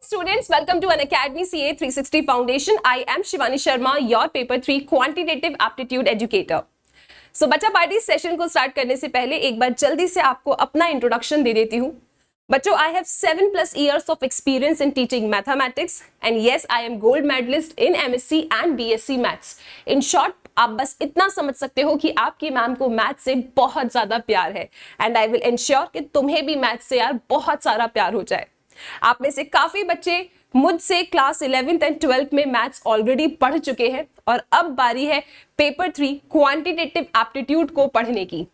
students, welcome to Unacademy CA 360 Foundation. I am Shivani Sharma, your paper 3 quantitative aptitude educator. So बच्चा party session को start करने से पहले एक बार जल्दी से आपको अपना इंट्रोडक्शन दे देती हूँ. बच्चों, I have 7+ years of experience in teaching mathematics and yes, I am gold medalist in MSc and BSc Maths. In short, आप बस इतना समझ सकते हो कि आपकी मैम को मैथ से बहुत ज्यादा प्यार है एंड आई विल इंश्योर कि तुम्हें भी मैथ से यार बहुत सारा प्यार हो जाए. आप में से काफी बच्चे मुझसे क्लास 11th एंड 12th में मैथ्स ऑलरेडी पढ़ चुके हैं और अब बारी है पेपर 3 क्वांटिटेटिव एप्टीट्यूड को पढ़ने की.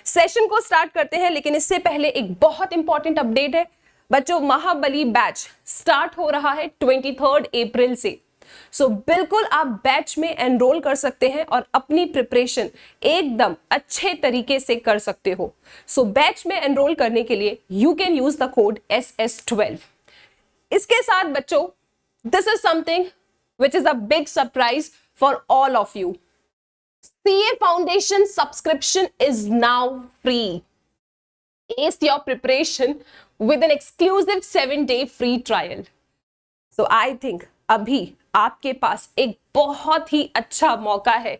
सेशन को स्टार्ट करते हैं, लेकिन इससे पहले एक बहुत इंपॉर्टेंट अपडेट है. बच्चों, महाबली बैच स्टार्ट हो रहा है 23 अप्रैल से. सो बिल्कुल आप बैच में एनरोल कर सकते हैं और अपनी प्रिपरेशन एकदम अच्छे तरीके से कर सकते हो. सो बैच में एनरोल करने के लिए you can use the code SS12. इसके साथ बच्चों, this is something which is a big surprise for all of you. CA Foundation subscription is now free. Ace your preparation with an exclusive 7-day free trial. So I think अभी आपके पास एक बहुत ही अच्छा मौका है.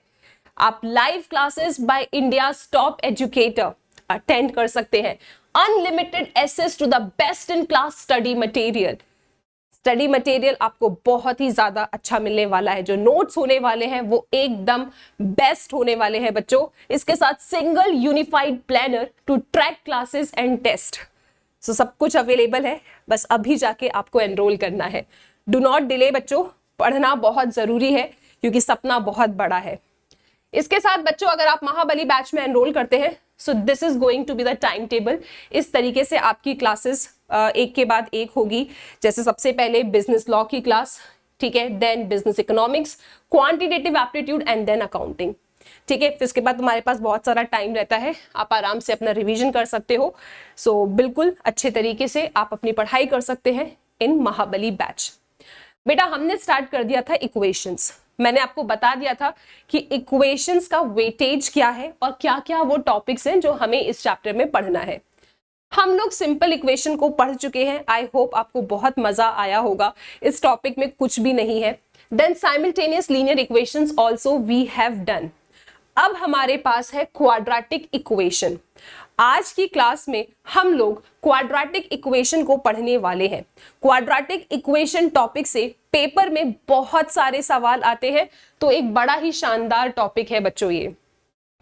आप live classes by India's top educator attend कर सकते हैं. Unlimited access to the best in class study material. Study material आपको बहुत ही ज्यादा अच्छा मिलने वाला है. जो नोट्स होने वाले हैं वो एकदम बेस्ट होने वाले हैं बच्चों. इसके साथ single unified planner to track classes and test. So सब कुछ अवेलेबल है, बस अभी जाके आपको एनरोल करना है. डू नॉट डिले बच्चों, पढ़ना बहुत जरूरी है क्योंकि सपना बहुत बड़ा है. इसके साथ बच्चों, अगर आप महाबली बैच में एनरोल करते हैं, so this is going to be the time table. इस तरीके से आपकी क्लासेस एक के बाद एक होगी. जैसे सबसे पहले बिजनेस लॉ की क्लास, ठीक है, then business economics, quantitative aptitude and then accounting. ठीक है, फिर इसके बाद तुम्हारे पास बहुत सारा टाइम रहता है, आप आराम से अपना रिवीजन कर सकते हो. सो बिल्कुल अच्छे तरीके से आप अपनी पढ़ाई कर सकते हैं इन महाबली बैच. बेटा, हमने स्टार्ट कर दिया था इक्वेशंस. मैंने आपको बता दिया था कि इक्वेशंस का वेटेज क्या है और क्या क्या वो टॉपिक्स हैं जो हमें इस चैप्टर में पढ़ना है. हम लोग सिंपल इक्वेशन को पढ़ चुके हैं. आई होप आपको बहुत मजा आया होगा. इस टॉपिक में कुछ भी नहीं है. Then simultaneous linear equations also we have done. अब हमारे पास है क्वाड्रेटिक इक्वेशन. आज की क्लास में हम लोग क्वाड्रेटिक इक्वेशन को पढ़ने वाले हैं. क्वाड्रेटिक इक्वेशन टॉपिक से पेपर में बहुत सारे सवाल आते हैं, तो एक बड़ा ही शानदार टॉपिक है बच्चों ये.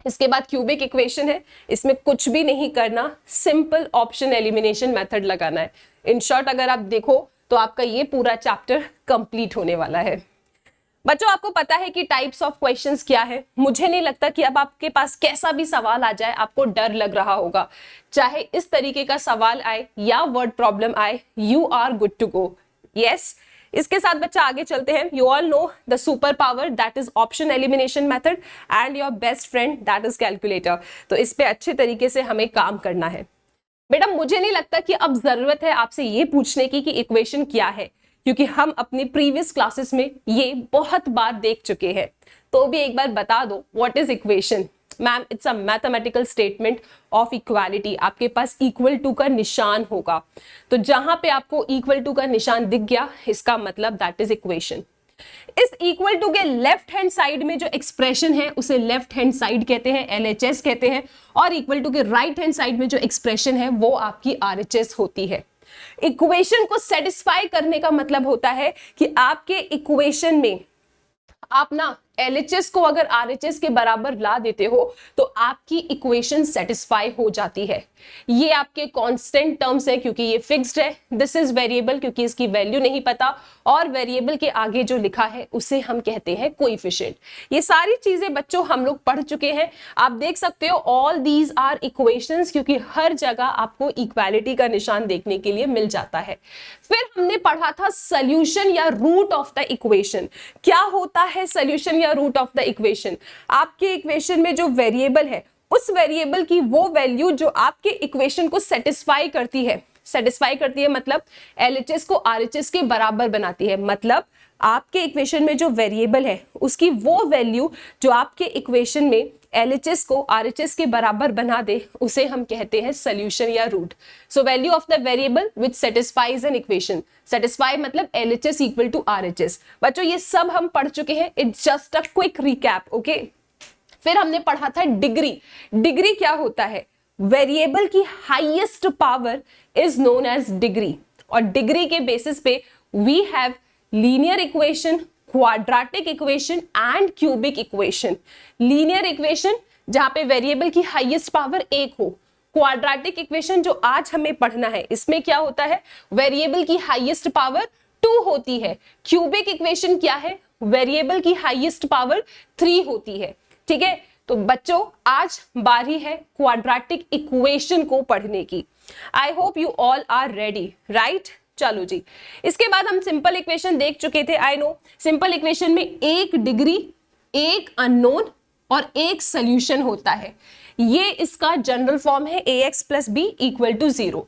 इसके बाद क्यूबिक इक्वेशन है. इसमें कुछ भी नहीं करना, सिंपल ऑप्शन एलिमिनेशन मेथड लगाना है. इन शॉर्ट अगर आप देखो तो आपका ये पूरा चैप्टर कंप्लीट होने वाला है. बच्चों, आपको पता है कि टाइप्स ऑफ क्वेश्चंस क्या है. मुझे नहीं लगता कि अब आपके पास कैसा भी सवाल आ जाए आपको डर लग रहा होगा. चाहे इस तरीके का सवाल आए या वर्ड प्रॉब्लम आए, you are good to go. Yes, इसके साथ बच्चा आगे चलते हैं. You all know the super power that is option elimination method and your best friend that is calculator. तो इस पे अच्छे तरीके से हमें काम करना है. बेटा, मुझे नहीं लगता कि अब जरूरत है आपसे ये पूछने की कि इक्वेशन क्या है, क्योंकि हम अपनी प्रीवियस क्लासेस में ये बहुत बार देख चुके हैं. तो भी एक बार बता दो, what is equation? Ma'am, it's a mathematical statement of equality. आपके पास इक्वल टू का निशान होगा, तो जहां पे आपको इक्वल टू का निशान दिख गया, इसका मतलब दैट इज इक्वेशन. इस इक्वल टू के लेफ्ट हैंड साइड में जो एक्सप्रेशन है उसे लेफ्ट हैंड साइड कहते हैं, LHS कहते हैं, और इक्वल टू के राइट हैंड साइड में जो एक्सप्रेशन है वो आपकी RHS होती है. इक्वेशन को सेटिस्फाई करने का मतलब होता है कि आपके इक्वेशन में आप ना LHS को अगर RHS के बराबर ला देते हो तो आपकी इक्वेशन सेटिस्फाई हो जाती है. ये आपके कांस्टेंट टर्म्स है क्योंकि ये फिक्स्ड है. दिस इज वेरिएबल क्योंकि इसकी वैल्यू नहीं पता, और वेरिएबल के आगे जो लिखा है उसे हम कहते हैं कोएफिशिएंट. ये सारी चीजें बच्चों हम लोग पढ़ चुके हैं. आप देख सकते हो ऑल दीज आर इक्वेशंस, क्योंकि हर जगह आपको इक्वालिटी का निशान देखने के लिए मिल जाता है. फिर हमने पढ़ा था सोल्यूशन या रूट ऑफ द इक्वेशन. क्या होता है सोल्यूशन या रूट ऑफ द इक्वेशन? आपके इक्वेशन में जो वेरिएबल है उस वेरिएबल की वो वैल्यू जो आपके इक्वेशन को सेटिस्फाई करती है. सेटिस्फाई करती है, मतलब LHS को RHS के बराबर बनाती है। मतलब आपके इक्वेशन में जो वेरिएबल है उसकी वो वैल्यू जो आपके इक्वेशन में LHS को RHS के बराबर बना दे, उसे हम कहते हैं सोल्यूशन या root. So value of the variable which satisfies an equation. Satisfy मतलब LHS इक्वल टू RHS। बच्चों ये सब हम पढ़ चुके हैं, it's just a quick recap, okay. फिर हमने पढ़ा था डिग्री। डिग्री क्या होता है? वेरिएबल की highest power is known as degree, और डिग्री के बेसिस पे we have linear equation, quadratic equation and cubic equation. Linear equation जहां पे वेरिएबल की हाईएस्ट पावर 1 हो, क्वाड्रेटिक इक्वेशन जो आज हमें पढ़ना है इसमें क्या होता है? वेरिएबल की हाईएस्ट पावर 2 होती है। क्यूबिक इक्वेशन क्या है? वेरिएबल की हाईएस्ट पावर 3 होती है, ठीक है। तो बच्चों आज बारी है क्वाड्रेटिक इक्वेशन को पढ़ने की। I hope you all are ready, right? चलो जी, इसके बाद हम सिंपल इक्वेशन देख चुके थे। आई नो सिंपल इक्वेशन में एक डिग्री, एक अननोन और एक सोल्यूशन होता है। ये इसका जनरल फॉर्म है ax plus B equal to 0।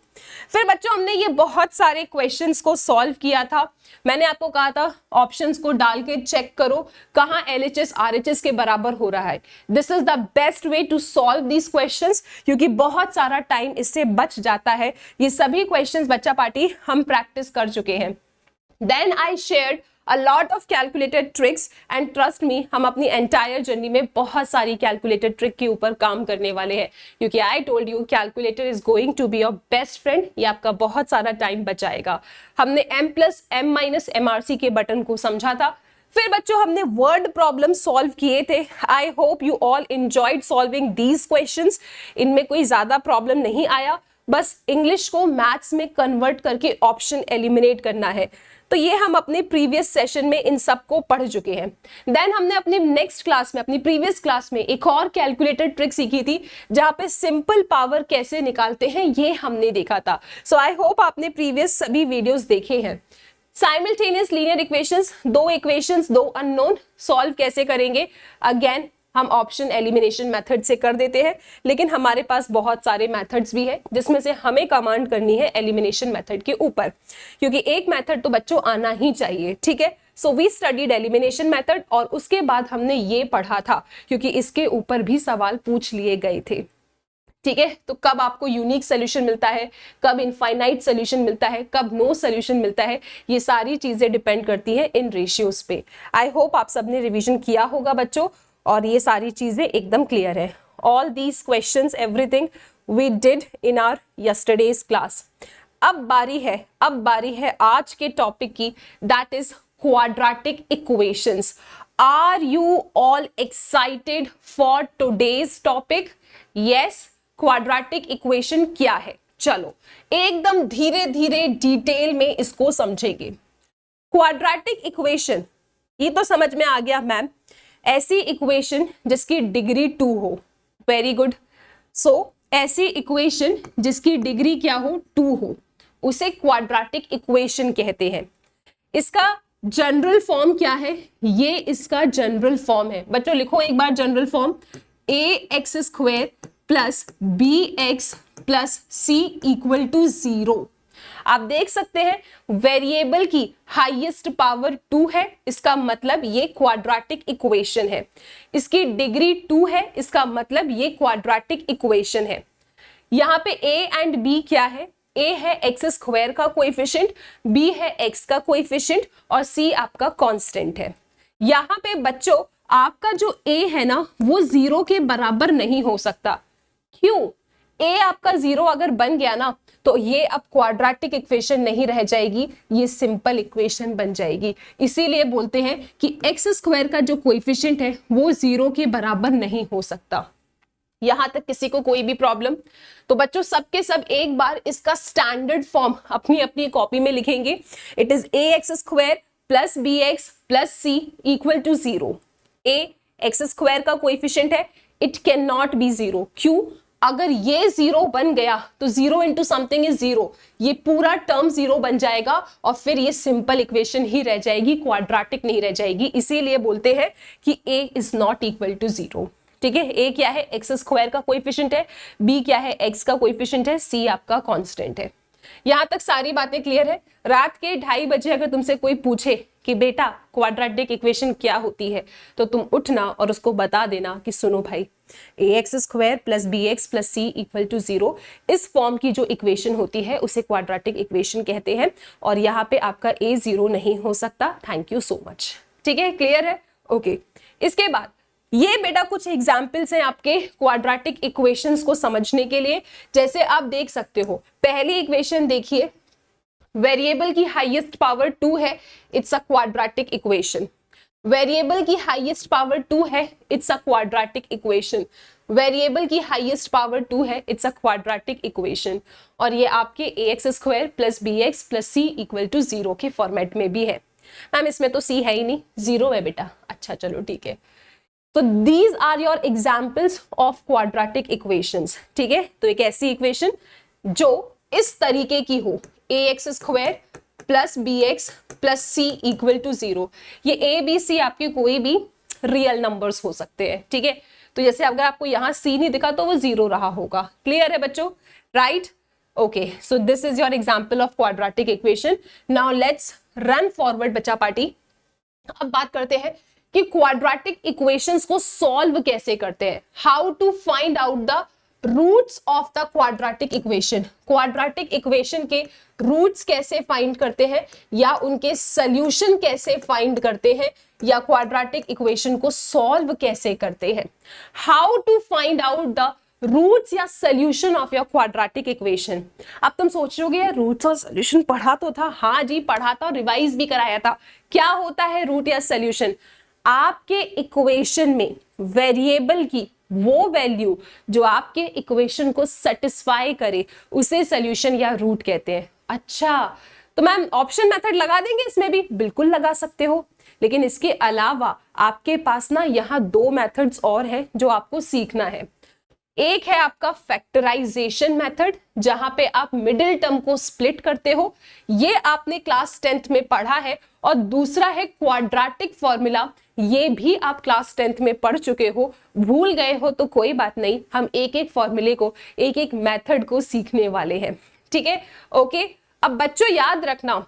फिर बच्चों हमने ये बहुत सारे क्वेश्चंस को सॉल्व किया था। मैंने आपको कहा था ऑप्शंस को डाल के चेक करो कहां LHS RHS के बराबर हो रहा है। This is the best way to solve these questions, क्योंकि बहुत सारा टाइम इससे बच जाता है। ये सभी क्वेश्चंस बच्चा पार्टी हम प्रैक्टिस कर चुके हैं। Then I shared a lot of calculated tricks and trust me हम अपनी entire journey में बहुत सारी calculated trick के ऊपर काम करने वाले हैं, क्योंकि I told you calculator is going to be your best friend। ये आपका बहुत सारा टाइम बचाएगा। हमने M+M-MRC के बटन को समझा था। फिर बच्चों हमने वर्ड प्रॉब्लम सॉल्व किए थे। आई hope you all enjoyed solving these questions. इनमें कोई ज्यादा प्रॉब्लम नहीं आया, बस इंग्लिश को मैथ्स में कन्वर्ट करके ऑप्शन एलिमिनेट करना है। तो ये हम अपने प्रीवियस सेशन में इन सब को पढ़ चुके हैं। देन हमने अपनी नेक्स्ट क्लास में, अपनी प्रीवियस क्लास में एक और कैलकुलेटेड ट्रिक सीखी थी जहां पे सिंपल पावर कैसे निकालते हैं ये हमने देखा था। सो आई होप आपने प्रीवियस सभी वीडियोस देखे हैं। साइमल्टेनियस लीनियर इक्वेशंस, दो इक्वेशंस, दो अननोन, सॉल्व कैसे करेंगे? अगेन हम ऑप्शन एलिमिनेशन मेथड से कर देते हैं, लेकिन हमारे पास बहुत सारे मेथड्स भी है जिसमें से हमें कमांड करनी है एलिमिनेशन मेथड के ऊपर, क्योंकि एक मेथड तो बच्चों आना ही चाहिए, ठीक है। So we studied elimination method, और उसके बाद हमने ये पढ़ा था क्योंकि इसके ऊपर भी सवाल पूछ लिए गए थे, ठीक है। तो कब आपको यूनिक सोल्यूशन मिलता है, कब इनफाइनाइट सोल्यूशन मिलता है, कब नो सोल्यूशन मिलता है, ये सारी चीजें डिपेंड करती हैं इन रेशियोज पे। आई होप आप सबने रिवीजन किया होगा बच्चों, और ये सारी चीजें एकदम क्लियर है। All these questions, everything we did in our yesterday's class. अब बारी है आज के टॉपिक की, that is quadratic equations. Are you all excited for today's topic? Yes, quadratic equation क्या है, चलो एकदम धीरे धीरे डिटेल में इसको समझेंगे। क्वाड्रेटिक इक्वेशन, ये तो समझ में आ गया मैम, ऐसी इक्वेशन जिसकी डिग्री 2 हो। Very good. सो ऐसी इक्वेशन जिसकी डिग्री क्या हो? 2 हो, उसे क्वाड्रेटिक इक्वेशन कहते हैं। इसका जनरल फॉर्म क्या है? ये इसका जनरल फॉर्म है। बच्चों लिखो एक बार general form, ax² plus bx plus c equal to 0। आप देख सकते हैं वेरिएबल की हाईएस्ट पावर 2 है, इसका मतलब ये क्वाड्रेटिक इक्वेशन है। इसकी डिग्री 2 है, इसका मतलब ये क्वाड्रेटिक इक्वेशन है। यहाँ पे a एंड b क्या है? a है x² का कोएफिशिएंट, b है x का कोएफिशिएंट और c आपका कांस्टेंट है। यहाँ पे बच्चों आपका जो a है ना वो 0 के बराबर नहीं हो सकता। क्यों? a आपका 0 अगर बन गया ना तो ये अब क्वाड्रेटिक इक्वेशन नहीं रह जाएगी, ये सिंपल इक्वेशन बन जाएगी। इसीलिए बोलते हैं कि x² का जो कोएफिशिएंट है वो 0 के बराबर नहीं हो सकता। यहां तक किसी को कोई भी प्रॉब्लम? तो बच्चों सबके सब एक बार इसका स्टैंडर्ड फॉर्म अपनी अपनी कॉपी में लिखेंगे। It is ax² plus bx plus c equal to 0। a x² का कोएफिशिएंट है, इट कैन नॉट बी 0। क्यों? अगर ये 0 बन गया तो 0 इंटू समथिंग इज 0, ये पूरा टर्म 0 बन जाएगा और फिर ये सिंपल इक्वेशन ही रह जाएगी, क्वाड्रेटिक नहीं रह जाएगी। इसीलिए बोलते हैं कि a is not equal to 0, ठीक है। a क्या है? x² का कोएफिशिएंट है, b क्या है? x का कोएफिशिएंट है, c आपका कांस्टेंट है। यहां तक सारी बातें क्लियर है? रात के 2:30 बजे अगर तुमसे कोई पूछे कि बेटा क्वाड्रेटिक इक्वेशन क्या होती है, तो तुम उठना और उसको बता देना कि सुनो भाई, ax² + bx + c = 0 इस फॉर्म की जो इक्वेशन होती है उसे क्वाड्रेटिक इक्वेशन कहते हैं, और यहाँ पे आपका a 0 नहीं हो सकता। Thank you so much. ठीक है, क्लियर है? ओके। इसके बाद ये बेटा कुछ एग्जाम्पल्स हैं आपके क्वाड्रेटिक इक्वेशंस को समझने के लिए। जैसे आप देख सकते हो, पहली इक्वेशन देखिए, वेरिएबल की हाईएस्ट पावर 2 है, it's a quadratic equation. Variable की हाईएस्ट पावर 2 है, it's a quadratic equation. Variable की हाईएस्ट पावर 2 है, इट्स अ क्वाड्रेटिक इक्वेशन। और ये आपके ax² + bx + c = 0 के फॉर्मेट में भी है। मैम इसमें तो c है ही नहीं, 0 है बेटा। अच्छा चलो ठीक है। तो these are your examples of quadratic equations. ठीक है, तो एक ऐसी इक्वेशन जो इस तरीके की हो, ax² + bx + c = 0। ये a b c आपके कोई भी रियल नंबर्स हो सकते हैं। ठीक है, तो जैसे अगर आपको यहाँ c नहीं दिखा तो वो 0 रहा होगा। क्लियर है बच्चों? Right, okay. So this is your example of quadratic equation. Now let's run forward बच्चा पार्टी। अब बात करते हैं कि क्वाड्रेटिक इक्वेशंस को सॉल्व कैसे करते हैं। How to find out the roots of the quadratic equation. Quadratic equation के रूट्स कैसे फाइंड करते हैं, या उनके सॉल्यूशन कैसे फाइंड करते हैं, या क्वाड्रेटिक इक्वेशन को सॉल्व कैसे करते हैं। How to find out the roots या solution of your quadratic equation. अब तुम सोच रहोगे यार रूट्स और सॉल्यूशन पढ़ा तो था। हाँ जी पढ़ा था, रिवाइज भी कराया था। क्या होता है रूट या सॉल्यूशन? आपके इक्वेशन में वेरिएबल की वो वैल्यू जो आपके इक्वेशन को सेटिस्फाई करे उसे सॉल्यूशन या रूट कहते हैं। अच्छा, तो मैम ऑप्शन मेथड लगा देंगे इसमें भी? बिल्कुल लगा सकते हो, लेकिन इसके अलावा आपके पास ना यहाँ 2 मेथड्स और हैं जो आपको सीखना है। एक है आपका फैक्टराइजेशन मेथड, जहां पे आप मिडिल टर्म को स्प्लिट करते हो, ये आपने क्लास 10th में पढ़ा है। और दूसरा है क्वाड्रेटिक फॉर्मूला, ये भी आप क्लास 10th में पढ़ चुके हो। भूल गए हो तो कोई बात नहीं, हम एक एक फॉर्मूले को, एक एक मेथड को सीखने वाले हैं। ठीक है, ओके। अब बच्चों याद रखना,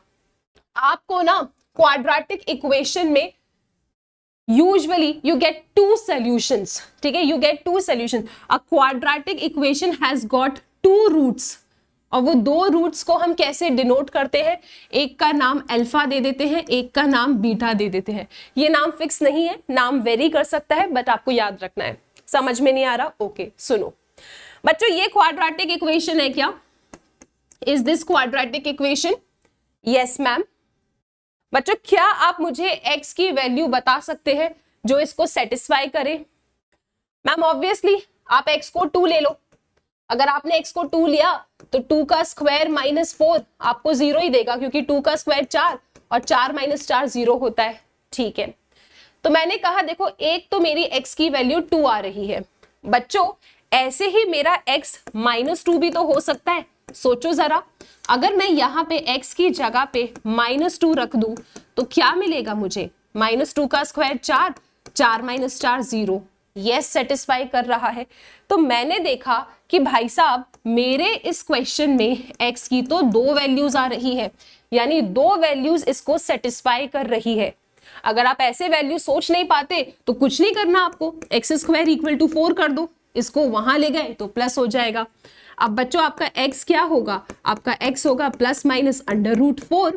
आपको ना क्वाड्रेटिक इक्वेशन में usually you get 2 solutions। ठीक है, you get 2 solutions। a quadratic equation has got 2 roots, और वो 2 रूट्स को हम कैसे डिनोट करते हैं? एक का नाम अल्फा दे देते हैं, एक का नाम बीटा दे देते हैं। ये नाम फिक्स नहीं है, नाम वेरी कर सकता है, बट आपको याद रखना है। समझ में नहीं आ रहा? ओके सुनो बच्चों, ये क्वाड्रेटिक इक्वेशन है क्या? Is this quadratic equation? Yes ma'am. बच्चों क्या आप मुझे x की वैल्यू बता सकते हैं जो इसको सेटिस्फाई करे? मैम ऑब्वियसली आप x को 2 ले लो। अगर आपने x को 2 लिया तो 2 का स्क्वायर -4 आपको 0 ही देगा, क्योंकि 2 का स्क्वायर 4 और 4 - 4 0 होता है। ठीक है, तो मैंने कहा देखो एक तो मेरी x की वैल्यू 2 आ रही है। बच्चों ऐसे ही मेरा x -2 भी तो हो सकता है। सोचो जरा, अगर मैं यहाँ पे x की जगह पे -2 रख दूं तो क्या मिलेगा मुझे? -2 का स्क्वायर 4, 4 - 4 0। यस, सेटिस्फाई कर रहा है। तो मैंने देखा कि भाई साहब मेरे इस क्वेश्चन में x की तो 2 वैल्यूज आ रही है, यानी 2 वैल्यूज इसको सेटिस्फाई कर रही है। अगर आप ऐसे वैल्यू सोच नहीं पाते तो कुछ नहीं करना आपको, x² = 4 कर दो, इसको वहां ले गए तो प्लस हो जाएगा। अब बच्चों आपका x क्या होगा? आपका x होगा ±√4।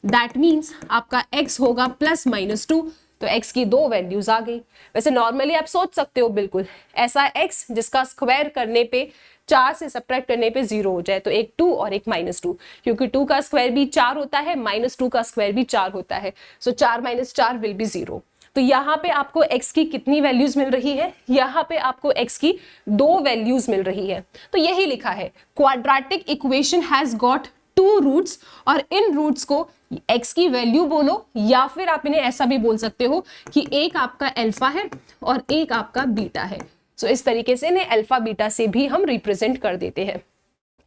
दैट मीन्स आपका x होगा ±2। तो x की 2 वैल्यूज आ गई। वैसे नॉर्मली आप सोच सकते हो बिल्कुल ऐसा x जिसका स्क्वायर करने पे 4 से सब्ट्रैक्ट करने पे 0 हो जाए, तो एक 2 और एक -2, क्योंकि 2 का स्क्वायर भी 4 होता है, -2 का स्क्वायर भी 4 होता है। सो 4 - 4 विल बी 0। तो यहाँ पे आपको x की कितनी वैल्यूज मिल रही है? यहाँ पे आपको x की 2 वैल्यूज मिल रही है। तो यही लिखा है, quadratic equation has got 2 roots, और इन रूट्स को x की वैल्यू बोलो, या फिर आप इन्हें ऐसा भी बोल सकते हो कि एक आपका अल्फा है और एक आपका बीटा है। सो इस तरीके से इन्हें अल्फा बीटा से भी हम रिप्रेजेंट कर देते हैं।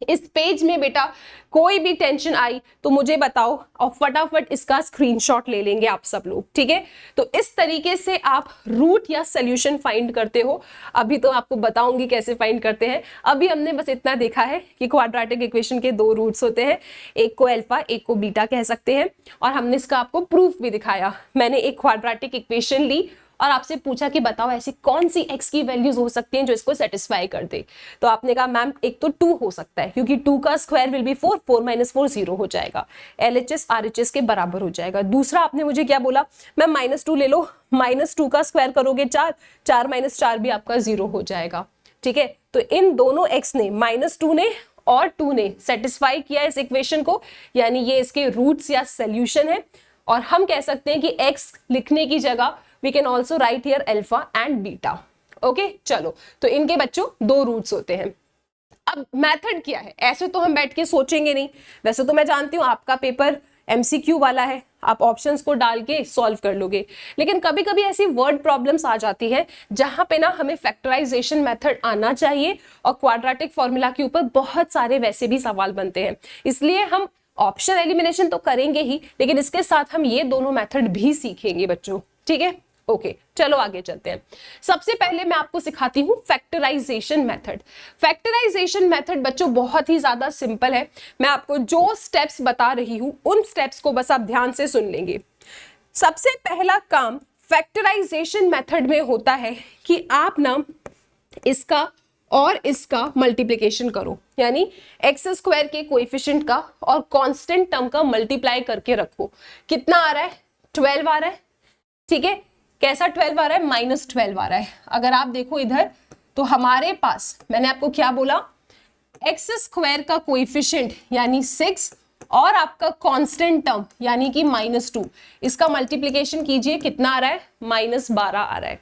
इस पेज में बेटा कोई भी टेंशन आई तो मुझे बताओ और फटाफट इसका स्क्रीनशॉट ले लेंगे आप सब लोग, ठीक है। तो इस तरीके से आप रूट या सोल्यूशन फाइंड करते हो। अभी तो आपको बताऊंगी कैसे फाइंड करते हैं। अभी हमने बस इतना देखा है कि क्वाड्रेटिक इक्वेशन के दो रूट्स होते हैं, एक को अल्फा एक को बीटा कह सकते हैं, और हमने इसका आपको प्रूफ भी दिखाया। मैंने एक क्वाड्रेटिक इक्वेशन ली और आपसे पूछा कि बताओ ऐसी कौन सी x की वैल्यूज हो सकती हैं जो इसको सेटिस्फाई कर दे। तो आपने कहा मैम एक तो 2 हो सकता है, क्योंकि 2 का स्क्वायर विल बी 4, 4 - 4 0 हो जाएगा, LHS RHS के बराबर हो जाएगा। दूसरा आपने मुझे क्या बोला, मैम -2 ले लो, -2 का स्क्वायर करोगे 4, 4 - 4 भी आपका 0 हो जाएगा, ठीक है। तो इन दोनों x ने, -2 ने और 2 ने सेटिस्फाई किया इस इक्वेशन को, यानी ये इसके रूट्स या सोल्यूशन है। और हम कह सकते हैं कि x लिखने की जगह we can also write here alpha and beta, okay. चलो, तो इनके बच्चों दो रूट्स होते हैं। अब मेथड क्या है, ऐसे तो हम बैठ के सोचेंगे नहीं। वैसे तो मैं जानती हूँ आपका पेपर MCQ वाला है, आप ऑप्शंस को डाल के सॉल्व कर लोगे, लेकिन कभी कभी ऐसी वर्ड प्रॉब्लम्स आ जाती है जहां पे ना हमें फैक्टराइजेशन मेथड आना चाहिए, और क्वाड्रेटिक फॉर्मूला के ऊपर बहुत सारे वैसे भी सवाल बनते हैं। इसलिए हम ऑप्शन एलिमिनेशन तो करेंगे ही, लेकिन इसके साथ हम ये दोनों मेथड भी सीखेंगे बच्चों, ठीक है। ओके, चलो आगे चलते हैं। सबसे पहले मैं आपको सिखाती हूँ फैक्टराइजेशन मेथड। फैक्टराइजेशन मेथड बच्चों बहुत ही ज्यादा सिंपल है। मैं आपको जो स्टेप्स बता रही हूँ उन स्टेप्स को बस आप ध्यान से सुन लेंगे। सबसे पहला काम फैक्टराइजेशन मेथड में होता है कि आप ना इसका और इसका मल्टीप्लिकेशन करो, यानी एक्स स्क्वायर के कोएफिशिएंट का और कांस्टेंट टर्म का मल्टीप्लाई करके रखो। कितना आ रहा है, 12 आ रहा है, ठीक है। कैसा 12 आ रहा है, -12 आ रहा है। अगर आप देखो इधर तो हमारे पास, मैंने आपको क्या बोला, एक्स स्क्वायर का कोएफिशिएंट यानी 6 और आपका कांस्टेंट टर्म यानी कि -2, इसका मल्टीप्लिकेशन कीजिए, कितना आ रहा है, -12 आ रहा है।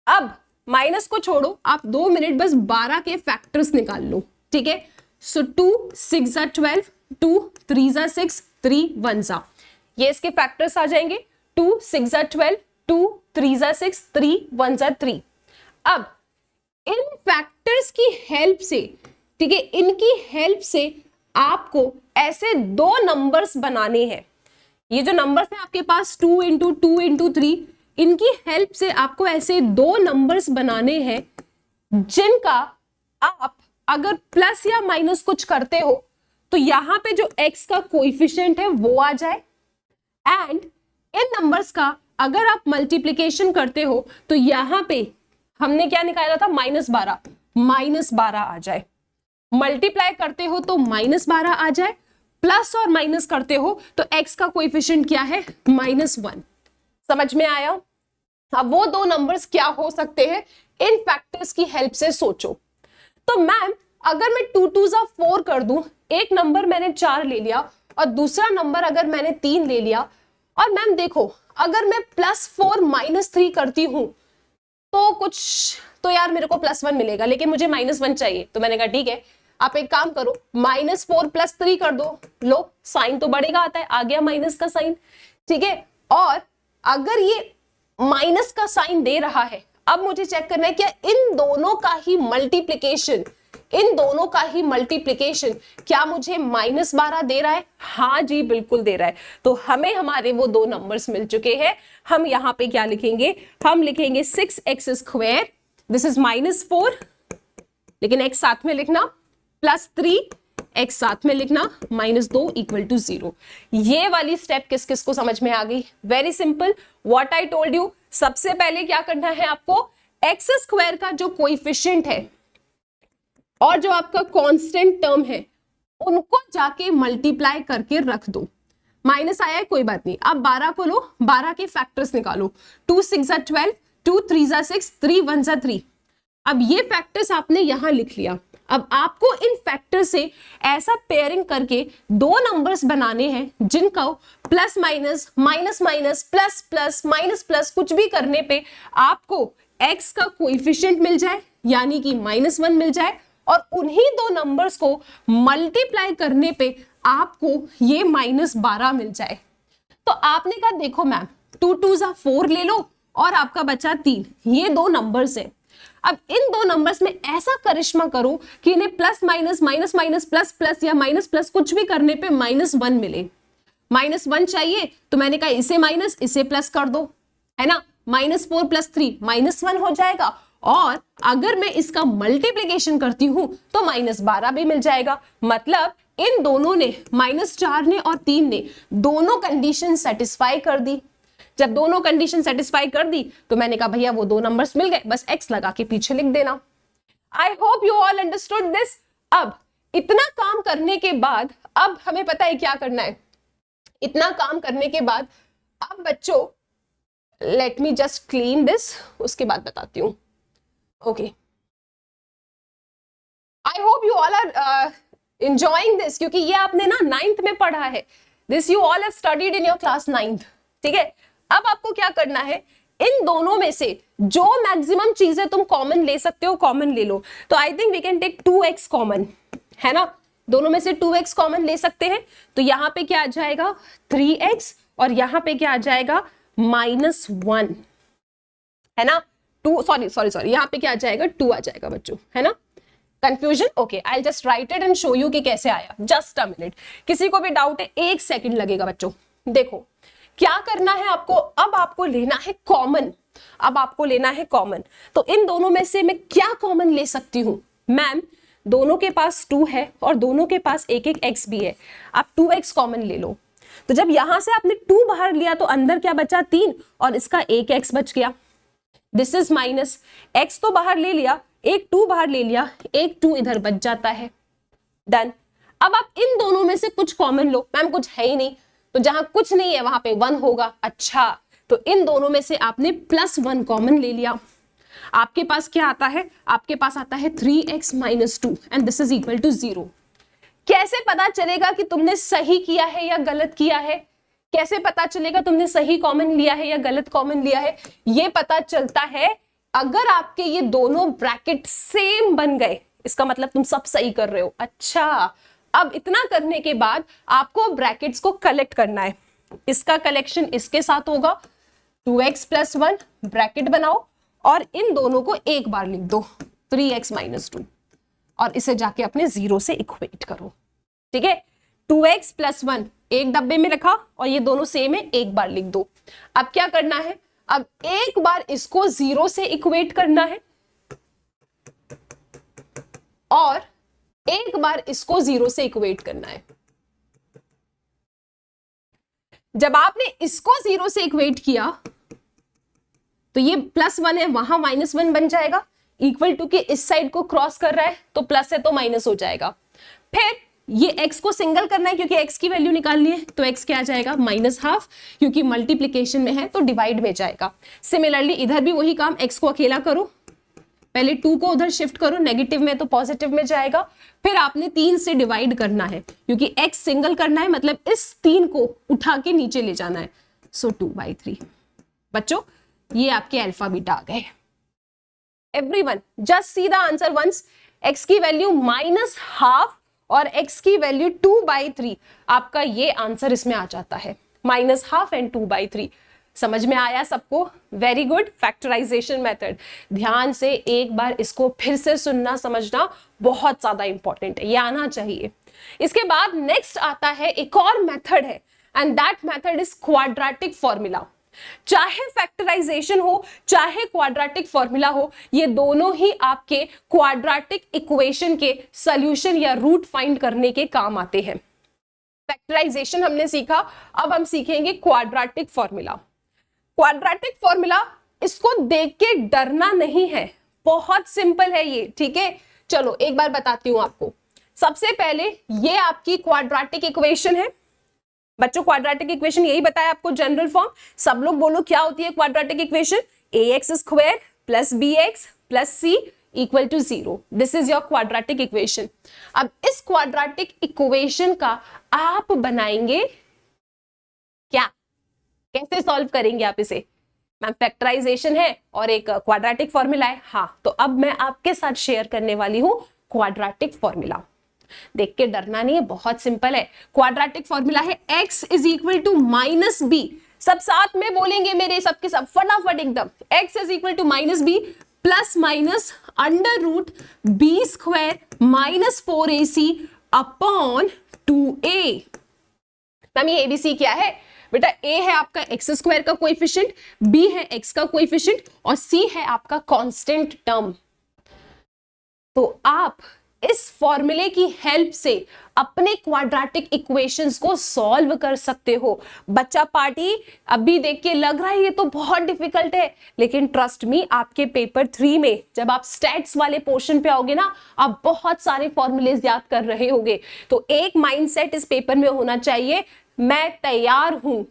अब माइनस को छोड़ो, आप 2 मिनट बस 12 के फैक्टर्स निकाल लो, ठीक है। सो 2 6 = 12, 2 3 = 6, 3 1 = ये इसके फैक्टर्स आ जाएंगे। 2 6 = 12, 2 3 = 6, 3 1 = 3। अब इन फैक्टर्स की हेल्प से, ठीक है, इनकी हेल्प से आपको ऐसे दो नंबर्स बनाने हैं। ये जो नंबर्स हैं आपके पास 2 × 2 × 3, इनकी हेल्प से आपको ऐसे दो नंबर्स बनाने हैं जिनका आप अगर प्लस या माइनस कुछ करते हो तो यहां पे जो x का कोएफिशिएंट है वो आ जाए, एंड इन नंबर्स का अगर आप मल्टीप्लिकेशन करते हो तो यहां पे हमने क्या निकाला था, -12 आ जाए। मल्टीप्लाई करते हो तो -12 आ जाए, प्लस और माइनस करते हो तो x का कोएफिशिएंट क्या है, -1। समझ में आया। अब वो दो नंबर्स क्या हो सकते हैं, इन फैक्टर्स की हेल्प से सोचो। तो मैम अगर मैं 2 2 = 4 कर दूं, एक नंबर मैंने 4 ले लिया और दूसरा नंबर अगर मैंने 3 ले लिया, और मैम देखो अगर मैं +4 - 3 करती हूं तो कुछ तो यार मेरे को +1 मिलेगा, लेकिन मुझे -1 चाहिए। तो मैंने कहा ठीक है, आप एक काम करो, -4 + 3 कर दो, लो साइन तो बढ़ेगा आता है, आ गया माइनस का साइन, ठीक है। और अगर ये माइनस का साइन दे रहा है, अब मुझे चेक करना है क्या इन दोनों का ही मल्टीप्लिकेशन क्या मुझे -12 दे रहा है। हाँ जी बिल्कुल दे रहा है। तो हमें हमारे वो दो नंबर्स मिल चुके हैं। हम यहां पे क्या लिखेंगे, हम लिखेंगे 6x², दिस इज -4, लेकिन x साथ में लिखना, +3 x साथ में लिखना, -2 = 0। ये वाली स्टेप किस किस को समझ में आ गई, very simple, what I told you. सबसे पहले क्या करना है आपको, x² का जो कोएफिशिएंट है और जो आपका कांस्टेंट टर्म है उनको जाके मल्टीप्लाई करके रख दो। माइनस आया है कोई बात नहीं, अब 12 को लो, 12 के फैक्टर्स निकालो, 2 6 = 12, 2 3 = 6, 3 1 = 3। अब ये फैक्टर्स आपने यहां लिख लिया। अब आपको इन फैक्टर से ऐसा पेयरिंग करके दो नंबर्स बनाने हैं जिनका plus minus minus minus plus plus minus plus कुछ भी करने पे आपको x का कोएफिशिएंट मिल जाए, यानी कि -1 मिल जाए, और उन्हीं दो नंबर्स को मल्टीप्लाई करने पे आपको ये -12 मिल जाए। तो आपने कहा देखो मैम 2 2 = 4 ले लो और आपका बचा 3, ये दो नंबर्स हैं। अब इन दो नंबर्स में ऐसा करिश्मा करो कि इन्हें plus minus minus minus plus plus या माइनस प्लस कुछ भी करने पे -1 मिले। -1 चाहिए तो मैंने कहा इसे माइनस इसे प्लस कर दो, है ना। -4 + 3 -1 हो जाएगा, और अगर मैं इसका मल्टीप्लीकेशन करती हूं तो -12 भी मिल जाएगा। मतलब इन दोनों ने, -4 ने और 3 ने, दोनों कंडीशन सेटिस्फाई कर दी। जब दोनों कंडीशन सेटिस्फाई कर दी तो मैंने कहा भैया वो दो नंबर्स मिल गए, बस x लगा के पीछे लिख देना। आई hope you all understood this. अब इतना काम करने के बाद अब हमें पता है क्या करना है। इतना काम करने के बाद अब बच्चों let me just clean this, उसके बाद बताती हूं। Okay, I hope you all are enjoying this, क्योंकि ये आपने ना 9th में पढ़ा है। This you all have studied in your class 9th, ठीक है। अब आपको क्या करना है, इन दोनों में से जो मैक्सिमम चीजें तुम कॉमन ले सकते हो कॉमन ले लो। तो I think we can take 2x common, है ना। दोनों में से 2x कॉमन ले सकते हैं, तो यहां पे क्या आ जाएगा 3x, और यहां पे क्या आ जाएगा -1, है ना। 2 सॉरी यहां पे क्या आ जाएगा 2 आ जाएगा बच्चों, है ना। Confusion, okay, I just right it and show you कि कैसे आया। जस्ट अ मिनट, किसी को भी डाउट है 1 सेकंड लगेगा बच्चों। देखो क्या करना है आपको, अब आपको लेना है कॉमन। अब आपको लेना है कॉमन, तो इन दोनों में से मैं क्या कॉमन ले सकती हूं। मैम दोनों के पास 2 है और दोनों के पास एक x भी है, आप 2x कॉमन ले लो। तो जब यहां से आपने 2 बाहर लिया तो अंदर क्या बचा 3, और इसका एक x बच गया। दिस इज माइनस, x तो बाहर ले लिया, एक 2 बाहर ले लिया, एक 2 इधर बच जाता है। डन। अब आप इन दोनों में से कुछ कॉमन लो। मैम कुछ है ही नहीं, तो जहां कुछ नहीं है वहां पे 1 होगा। अच्छा, तो इन दोनों में से आपने +1 कॉमन ले लिया। आपके पास क्या आता है, आपके पास आता है 3x - 2 and this is equal to 0। कैसे पता चलेगा कि तुमने सही किया है या गलत किया है? कैसे पता चलेगा तुमने सही कॉमन लिया है या गलत कॉमन लिया है? ये पता चलता है अगर आपके ये दोनों ब्रैकेट सेम बन गए, इसका मतलब तुम सब सही कर रहे हो। अच्छा, अब इतना करने के बाद आपको ब्रैकेट्स को कलेक्ट करना है। इसका कलेक्शन इसके साथ होगा, 2x + 1 ब्रैकेट बनाओ और इन दोनों को एक बार लिख दो 3x - 2, और इसे जाके अपने 0 से इक्वेट करो। ठीक है, 2x + 1 एक डब्बे में रखा और ये दोनों सेम है, एक बार लिख दो। अब क्या करना है, अब एक बार इसको 0 से इक्वेट करना है और एक बार इसको 0 से इक्वेट करना है। जब आपने इसको 0 से इक्वेट किया तो ये +1 है, वहां -1 बन जाएगा, इक्वल टू के इस साइड को क्रॉस कर रहा है तो प्लस है तो माइनस हो जाएगा। फिर ये x को सिंगल करना है क्योंकि x की वैल्यू निकालनी है, तो x क्या आ जाएगा -½ क्योंकि मल्टीप्लीकेशन में है तो डिवाइड में जाएगा। सिमिलरली इधर भी वही काम, x को अकेला करो, पहले 2 को उधर शिफ्ट करो, नेगेटिव में तो पॉजिटिव में जाएगा। फिर आपने 3 से डिवाइड करना है क्योंकि x सिंगल करना है, मतलब इस 3 को उठा के नीचे ले जाना है, सो 2/3। बच्चों ये आपके अल्फा बीटा आ गए। Everyone just see the answer once. x की वैल्यू -½ और x की वैल्यू 2/3, आपका ये आंसर इसमें आ जाता है, -½ एंड 2/3। समझ में आया सबको? Very good. फैक्टराइजेशन मेथड, ध्यान से एक बार इसको फिर से सुनना समझना बहुत ज्यादा इंपॉर्टेंट है, ये आना चाहिए। इसके बाद नेक्स्ट आता है एक और मेथड है and that method is quadratic formula. चाहे फैक्टराइजेशन हो चाहे क्वाड्रेटिक फॉर्मूला हो, ये दोनों ही आपके क्वाड्रेटिक इक्वेशन के सॉल्यूशन या रूट फाइंड करने के काम आते हैं। फैक्टराइजेशन हमने सीखा, अब हम सीखेंगे क्वाड्रेटिक फॉर्मूला। क्वाड्रेटिक फॉर्मूला, इसको देख के डरना नहीं है, बहुत सिंपल है ये, ठीक है। चलो एक बार बताती हूं आपको। सबसे पहले ये आपकी क्वाड्रेटिक इक्वेशन है बच्चों। क्वाड्रेटिक इक्वेशन यही बताया आपको, जनरल फॉर्म। सब लोग बोलो क्या होती है quadratic equation? ax² + bx + c = 0। This is your quadratic equation. अब इस क्वाड्रेटिक इक्वेशन का आप बनाएंगे क्या, कैसे सॉल्व करेंगे आप इसे? मैम फैक्टराइजेशन है और एक क्वाड्रेटिक फॉर्मूला है। हाँ, तो अब मैं आपके साथ शेयर करने वाली हूं क्वाड्रेटिक फॉर्मूला। देख के डरना नहीं है, बहुत सिंपल है। क्वाड्रेटिक फॉर्मूला है x = -b। सब साथ में बोलेंगे मेरे, सबके सब फटाफट एकदम। x = -b plus minus under root B square minus 4ac upon 2a। Ma'am ये एबीसी क्या है बेटा? a है आपका एक्स स्क्वायर का कोएफिशिएंट, b है x का कोएफिशिएंट और c है आपका कांस्टेंट टर्म। तो आप इस फॉर्मूले की हेल्प से अपने क्वाड्रेटिक इक्वेशंस को सॉल्व कर सकते हो। बच्चा पार्टी अभी देख के लग रहा है ये तो बहुत डिफिकल्ट है, लेकिन ट्रस्ट मी आपके पेपर 3 में जब आप स्टैट्स वाले पोर्शन पे आओगे ना, आप बहुत सारे फॉर्मूलेज याद कर रहे होगे। तो एक माइंडसेट इस पेपर में होना चाहिए, मैं तैयार हूं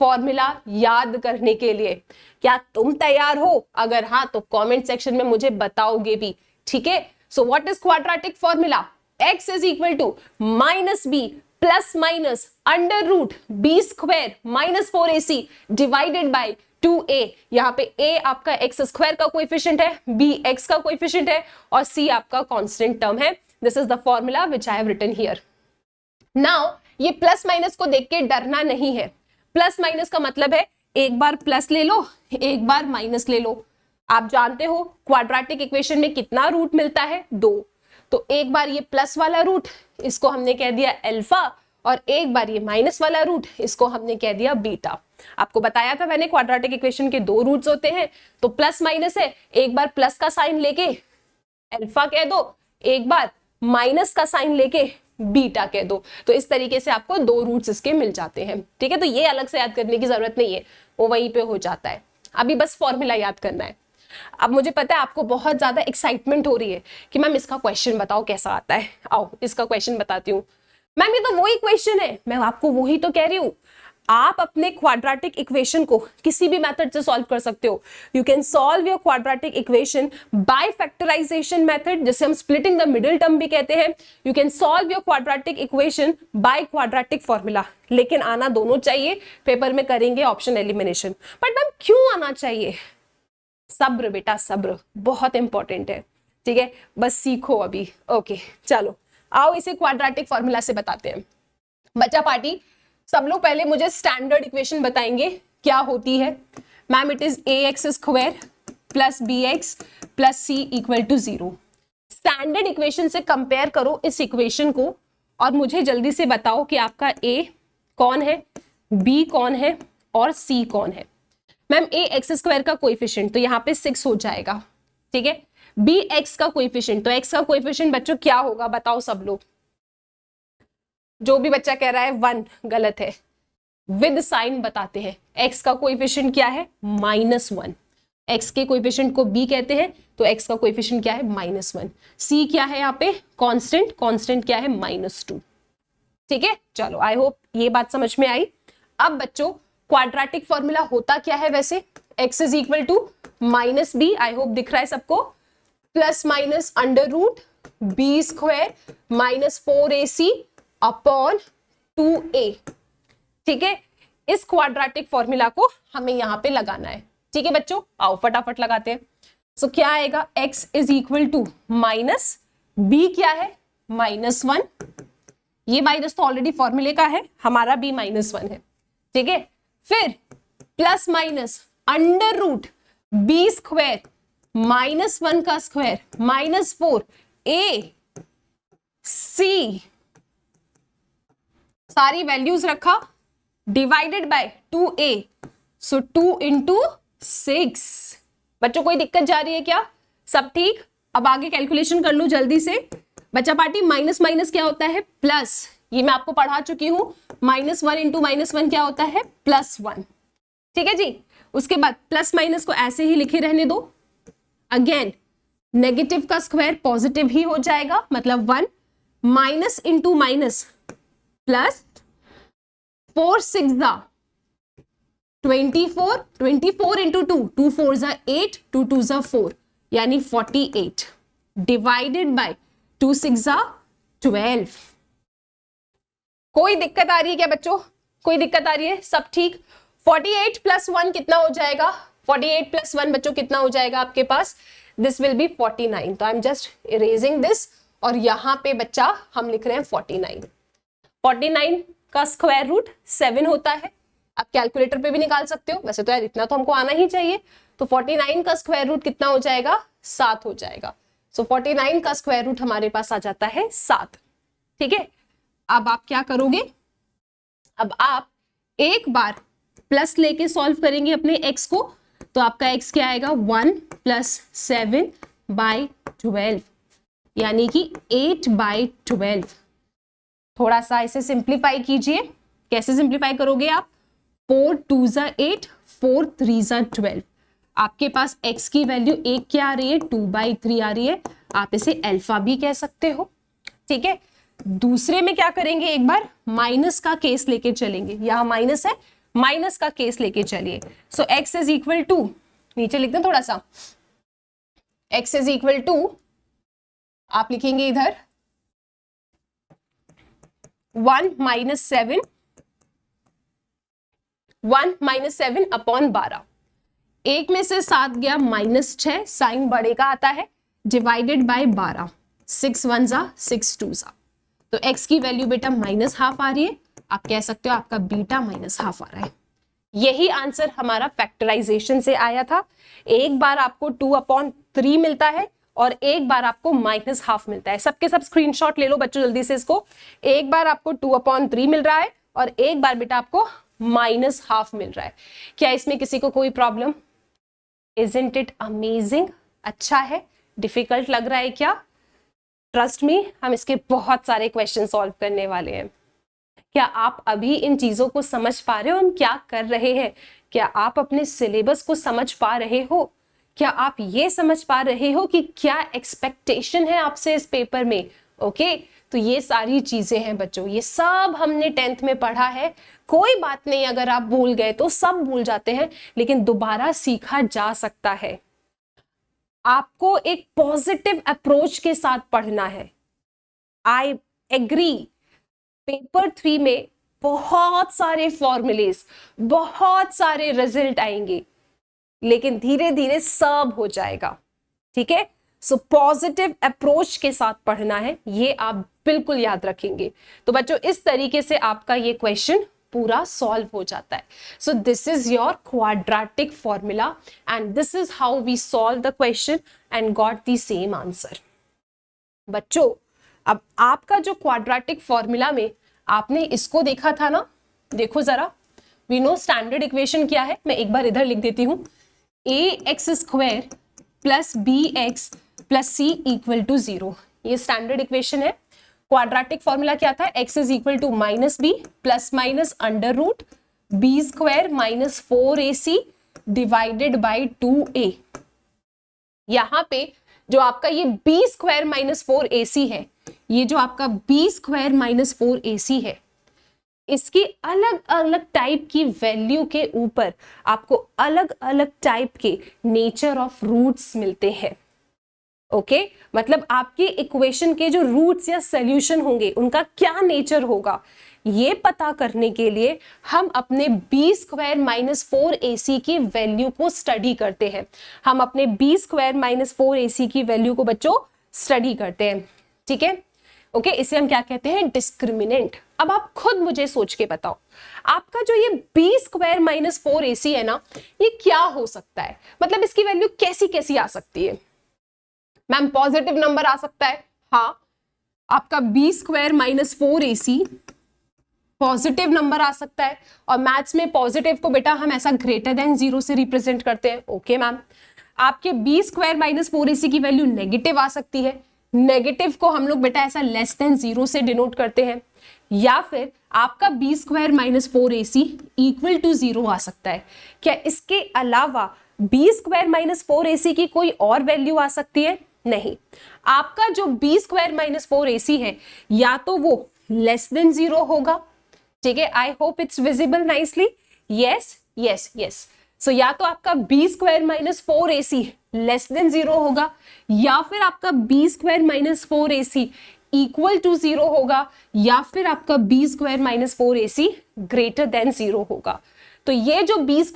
फॉर्मूला याद करने के लिए। क्या तुम तैयार हो? अगर हाँ तो कमेंट सेक्शन में मुझे बताओगे भी, ठीक है। So what is quadratic formula? x is equal to minus B plus minus under root B square minus 4ac divided by 2a। यहाँ पे a आपका x स्क्वायर का कोएफिशिएंट है, b x का कोएफिशिएंट है और c आपका कांस्टेंट टर्म है। This is the formula which I have written here. Now ये प्लस माइनस को देख के डरना नहीं है। प्लस माइनस का मतलब है एक बार प्लस ले लो, एक बार माइनस ले लो। आप जानते हो क्वाड्रेटिक इक्वेशन में कितना रूट मिलता है? 2। तो एक बार ये प्लस वाला रूट, इसको हमने कह दिया अल्फा, और एक बार ये माइनस वाला रूट, इसको हमने कह दिया बीटा। आपको बताया था मैंने क्वाड्रेटिक इक्वेशन के 2 रूट्स होते हैं, तो प्लस माइनस है, एक बार प्लस का साइन लेके अल्फा कह दो, एक बार माइनस का साइन लेके बीटा कह दो। तो इस तरीके से आपको 2 रूट्स इसके मिल जाते हैं, ठीक है। तो ये अलग से याद करने की जरूरत नहीं है, वो वहीं पे हो जाता है। अभी बस फॉर्मूला याद करना है। अब मुझे पता है आपको बहुत ज्यादा एक्साइटमेंट हो रही है कि मैम इसका क्वेश्चन बताओ कैसा आता है। आओ इसका क्वेश्चन बताती हूँ। मैम ये तो वही क्वेश्चन है, मैं आपको वही तो कह रही हूँ। आप अपने क्वाड्रेटिक इक्वेशन को किसी भी मेथड से सॉल्व कर सकते हो। You can solve your quadratic equation by factorisation method, जिसे हम स्प्लिटिंग द मिडिल टर्म भी कहते हैं। You can solve your quadratic equation by quadratic formula, लेकिन आना दोनों चाहिए। पेपर में करेंगे ऑप्शन एलिमिनेशन। बट मैम क्यों आना चाहिए? सब्र बेटा, सब्र बहुत इंपॉर्टेंट है, ठीक है। बस सीखो अभी। ओके चलो आओ इसे क्वाड्रेटिक फॉर्मूला से बताते हैं। बच्चा पार्टी सब लोग पहले मुझे स्टैंडर्ड इक्वेशन बताएंगे क्या होती है। Ma'am it is ax square plus bx plus c equal to 0। Standard equation से कंपेयर करो इस इक्वेशन को और मुझे जल्दी से बताओ कि आपका a कौन है, b कौन है और c कौन है। मैम ax स्क्वायर का कोएफिशिएंट तो यहाँ पे 6 हो जाएगा, ठीक है। bx का कोएफिशिएंट, तो x का कोएफिशिएंट बच्चों क्या होगा बताओ सब लोग। जो भी बच्चा कह रहा है 1 गलत है, विद साइन बताते हैं। x का कोएफिशिएंट क्या है? -1। x के कोएफिशिएंट को b कहते हैं, तो x का कोएफिशिएंट क्या है? -1। c क्या है यहाँ पे? कांस्टेंट। कांस्टेंट क्या है? -2। ठीक है चलो, आई होप ये बात समझ में आई। अब बच्चों क्वाड्रेटिक फॉर्मूला होता क्या है वैसे? x is equal to minus B, I hope दिख रहा है सबको, plus minus under root B square minus 4ac upon 2a। ठीक है, इस क्वाड्रेटिक फॉर्मूला को हमें यहां पे लगाना है। ठीक है बच्चों, आओ फटाफट लगाते हैं। सो क्या आएगा? x is equal to minus B क्या है? -1। ये माइनस तो ऑलरेडी फॉर्मूले का है, हमारा b -1 है। ठीक है, फिर plus minus under root B square -1 का स्क्वायर -4 ac, सारी वैल्यूज रखा, divided by 2a, so 2 into 6। बच्चों कोई दिक्कत जा रही है क्या? सब ठीक? अब आगे कैलकुलेशन कर लो जल्दी से। बच्चा पार्टी माइनस माइनस क्या होता है? प्लस। ये मैं आपको पढ़ा चुकी हूं, -1 इंटू -1 क्या होता है? +1। ठीक है जी, उसके बाद प्लस माइनस को ऐसे ही लिखे रहने दो। अगेन नेगेटिव का स्क्वायर पॉजिटिव ही हो जाएगा, मतलब 1, minus into minus plus, 4 6 24, 24 into 2, 2 4 8, 2 2 4, यानी 48, डिवाइडेड बाय 2 6 12। कोई दिक्कत आ रही है क्या बच्चों? कोई दिक्कत आ रही है? सब ठीक? 48 प्लस 1 कितना हो जाएगा? 48 प्लस 1 बच्चों कितना हो जाएगा आपके पास? This will be 49। तो I am just erasing this, और यहां पे बच्चा हम लिख रहे हैं 49। 49 का स्क्वायर रूट 7 होता है। आप कैलकुलेटर पे भी निकाल सकते हो, वैसे तो यार इतना तो हमको आना ही चाहिए। तो 49 का स्क्वायर रूट कितना हो जाएगा, 7 हो जाएगा। सो 49 का स्क्वायर रूट हमारे पास आ जाता है 7। ठीक है, अब आप क्या करोगे, अब आप एक बार प्लस लेके सॉल्व करेंगे अपने x को, तो आपका x क्या आएगा 1 + 7/12, यानी कि 8/12। थोड़ा सा इसे सिंप्लीफाई कीजिए, कैसे सिंप्लीफाई करोगे आप, 4 2 = 8, 4 3 = 12। आपके पास x की वैल्यू एक क्या आ रही है, 2/3 आ रही है, आप इसे अल्फा भी कह सकते हो। ठीक है, दूसरे में क्या करेंगे, एक बार माइनस का केस लेके चलेंगे, यहां माइनस है, माइनस का केस लेके चलिए। सो x = नीचे लिखते हैं थोड़ा सा, x = आप लिखेंगे इधर 1 - 7, 1 - 7/12। एक में से 7 गया -6, साइन बड़े का आता है, डिवाइडेड बाय 12, 6 1 = 6 2 = तो x की वैल्यू बेटा -½ आ रही है, आप कह सकते हो आपका बीटा -½ आ रहा है। यही आंसर हमारा फैक्टराइजेशन से आया था। एक बार आपको 2/3 मिलता है और एक बार आपको -½ मिलता है। सबके सब स्क्रीनशॉट ले लो बच्चों जल्दी से इसको। एक बार आपको 2/3 मिल रहा है और एक बार बेटा आपको -½ मिल रहा है। क्या इसमें किसी को कोई प्रॉब्लम? Isn't it amazing? अच्छा है, डिफिकल्ट लग रहा है क्या? ट्रस्ट मी, हम इसके बहुत सारे क्वेश्चन सॉल्व करने वाले हैं। क्या आप अभी इन चीजों को समझ पा रहे हो हम क्या कर रहे हैं? क्या आप अपने सिलेबस को समझ पा रहे हो? क्या आप ये समझ पा रहे हो कि क्या एक्सपेक्टेशन है आपसे इस पेपर में? ओके, तो ये सारी चीजें हैं बच्चों, ये सब हमने 10th में पढ़ा है। कोई बात नहीं, अगर आप भूल गए तो, सब भूल जाते हैं, लेकिन दोबारा सीखा जा सकता है। आपको एक पॉजिटिव अप्रोच के साथ पढ़ना है। आई एग्री, पेपर 3 में बहुत सारे फॉर्मूलेस, बहुत सारे रिजल्ट आएंगे, लेकिन धीरे धीरे सब हो जाएगा। ठीक है, सो पॉजिटिव अप्रोच के साथ पढ़ना है, ये आप बिल्कुल याद रखेंगे। तो बच्चों इस तरीके से आपका ये क्वेश्चन पूरा सॉल्व हो जाता है। So this is your quadratic formula and this is how we solve the question and got the same answer. बच्चों अब आपका जो क्वाड्रेटिक फॉर्मूला में आपने इसको देखा था ना, देखो जरा, वी नो स्टैंडर्ड इक्वेशन क्या है, मैं एक बार इधर लिख देती हूं, ax² + bx + c = 0। ये स्टैंडर्ड इक्वेशन है। क्वाड्रेटिक फॉर्मूला क्या था, x = -b ± √b² - 4ac divided by 2a। यहां पे जो आपका ये b² - 4ac है, ये जो आपका b² - 4ac है, इसकी अलग अलग टाइप की वैल्यू के ऊपर आपको अलग अलग टाइप के नेचर ऑफ रूट्स मिलते हैं। ओके, मतलब आपकी इक्वेशन के जो रूट्स या सॉल्यूशन होंगे उनका क्या नेचर होगा, ये पता करने के लिए हम अपने b² - 4ac की वैल्यू को स्टडी करते हैं। हम अपने b² - 4ac की वैल्यू को बच्चों स्टडी करते हैं। ठीक है, ओके, इसे हम क्या कहते हैं, डिस्क्रिमिनेंट। अब आप खुद मुझे सोच के बताओ, आपका जो ये b² - 4ac है ना, ये क्या हो सकता है, मतलब इसकी वैल्यू कैसी कैसी आ सकती है? मैम पॉजिटिव नंबर आ सकता है, हाँ, आपका b² - 4ac पॉजिटिव नंबर आ सकता है, और मैथ्स में पॉजिटिव को बेटा हम ऐसा >0 से रिप्रेजेंट करते हैं। ओके मैम, आपके b² - 4ac की वैल्यू नेगेटिव आ सकती है, नेगेटिव को हम लोग बेटा ऐसा <0 से डिनोट करते हैं, या फिर आपका b² - 4ac = 0 आ सकता है। क्या इसके अलावा b² - 4ac की कोई और वैल्यू आ सकती है? नहीं, आपका जो b² - 4ac है या तो वो <0 होगा, ठीक है, I hope it's visible nicely, yes yes yes. So या तो आपका b² - 4ac <0 होगा, या फिर आपका b² - 4ac = 0 होगा, या फिर आपका b² - 4ac <0 होगा। तो ये जो b² -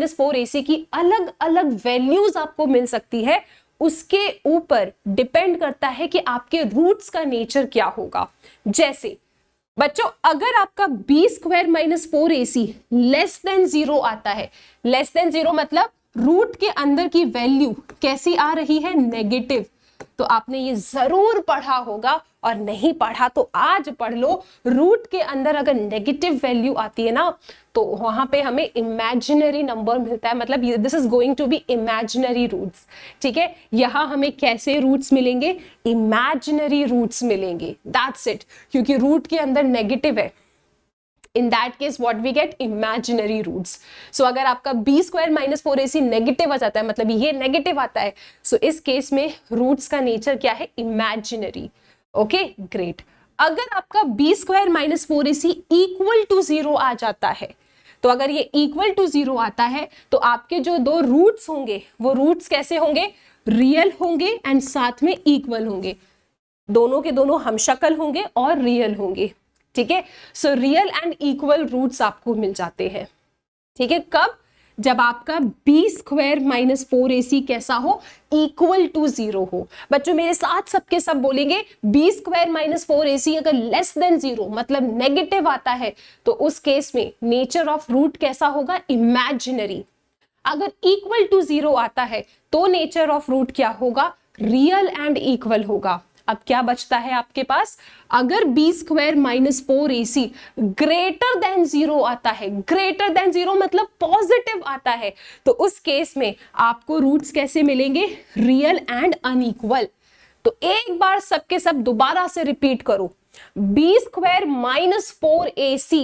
4ac की अलग अलग वैल्यूज आपको मिल सकती है, उसके ऊपर डिपेंड करता है कि आपके रूट्स का नेचर क्या होगा। जैसे बच्चों अगर आपका B square minus 4ac less than 0 आता है, लेस देन 0 मतलब रूट के अंदर की वैल्यू कैसी आ रही है, नेगेटिव, तो आपने ये जरूर पढ़ा होगा, और नहीं पढ़ा तो आज पढ़ लो। रूट के अंदर अगर नेगेटिव वैल्यू आती है ना, तो वहां पे हमें इमेजिनरी नंबर मिलता है, मतलब this is going to be imaginary roots. ठीक है, यहां हमें कैसे रूट्स मिलेंगे, इमेजिनरी रूट्स मिलेंगे, दैट्स इट, क्योंकि रूट के अंदर नेगेटिव है। In that case what we get imaginary roots. So अगर आपका b square minus 4ac negative आ जाता है, मतलब ये नेगेटिव आता है, so इस केस में रूट्स का नेचर क्या है, इमेजिनरी। Okay great. अगर आपका b square minus 4ac equal to 0 आ जाता है, तो अगर ये इक्वल टू 0 आता है तो आपके जो दो रूट्स होंगे वो रूट्स कैसे होंगे, रियल होंगे एंड साथ में इक्वल होंगे, दोनों के दोनों हमशक्ल होंगे और रियल होंगे। ठीक है, so real and equal roots आपको मिल जाते हैं। ठीक है, कब, जब आपका बी स्क्वायर माइनस 4ac कैसा हो, इक्वल टू 0 हो। बच्चों मेरे साथ सबके सब बोलेंगे, बी स्क्वायर माइनस 4ac अगर लेस देन 0 मतलब नेगेटिव आता है, तो उस केस में नेचर ऑफ रूट कैसा होगा, इमेजिनरी। अगर इक्वल टू 0 आता है तो नेचर ऑफ रूट क्या होगा, रियल एंड इक्वल होगा। अब क्या बचता है आपके पास, अगर B square minus 4ac greater than 0 आता है, ग्रेटर देन 0 मतलब पॉजिटिव आता है, तो उस केस में आपको रूट्स कैसे मिलेंगे, रियल एंड अनइक्वल। तो एक बार सबके सब दोबारा से रिपीट करो, B square minus 4ac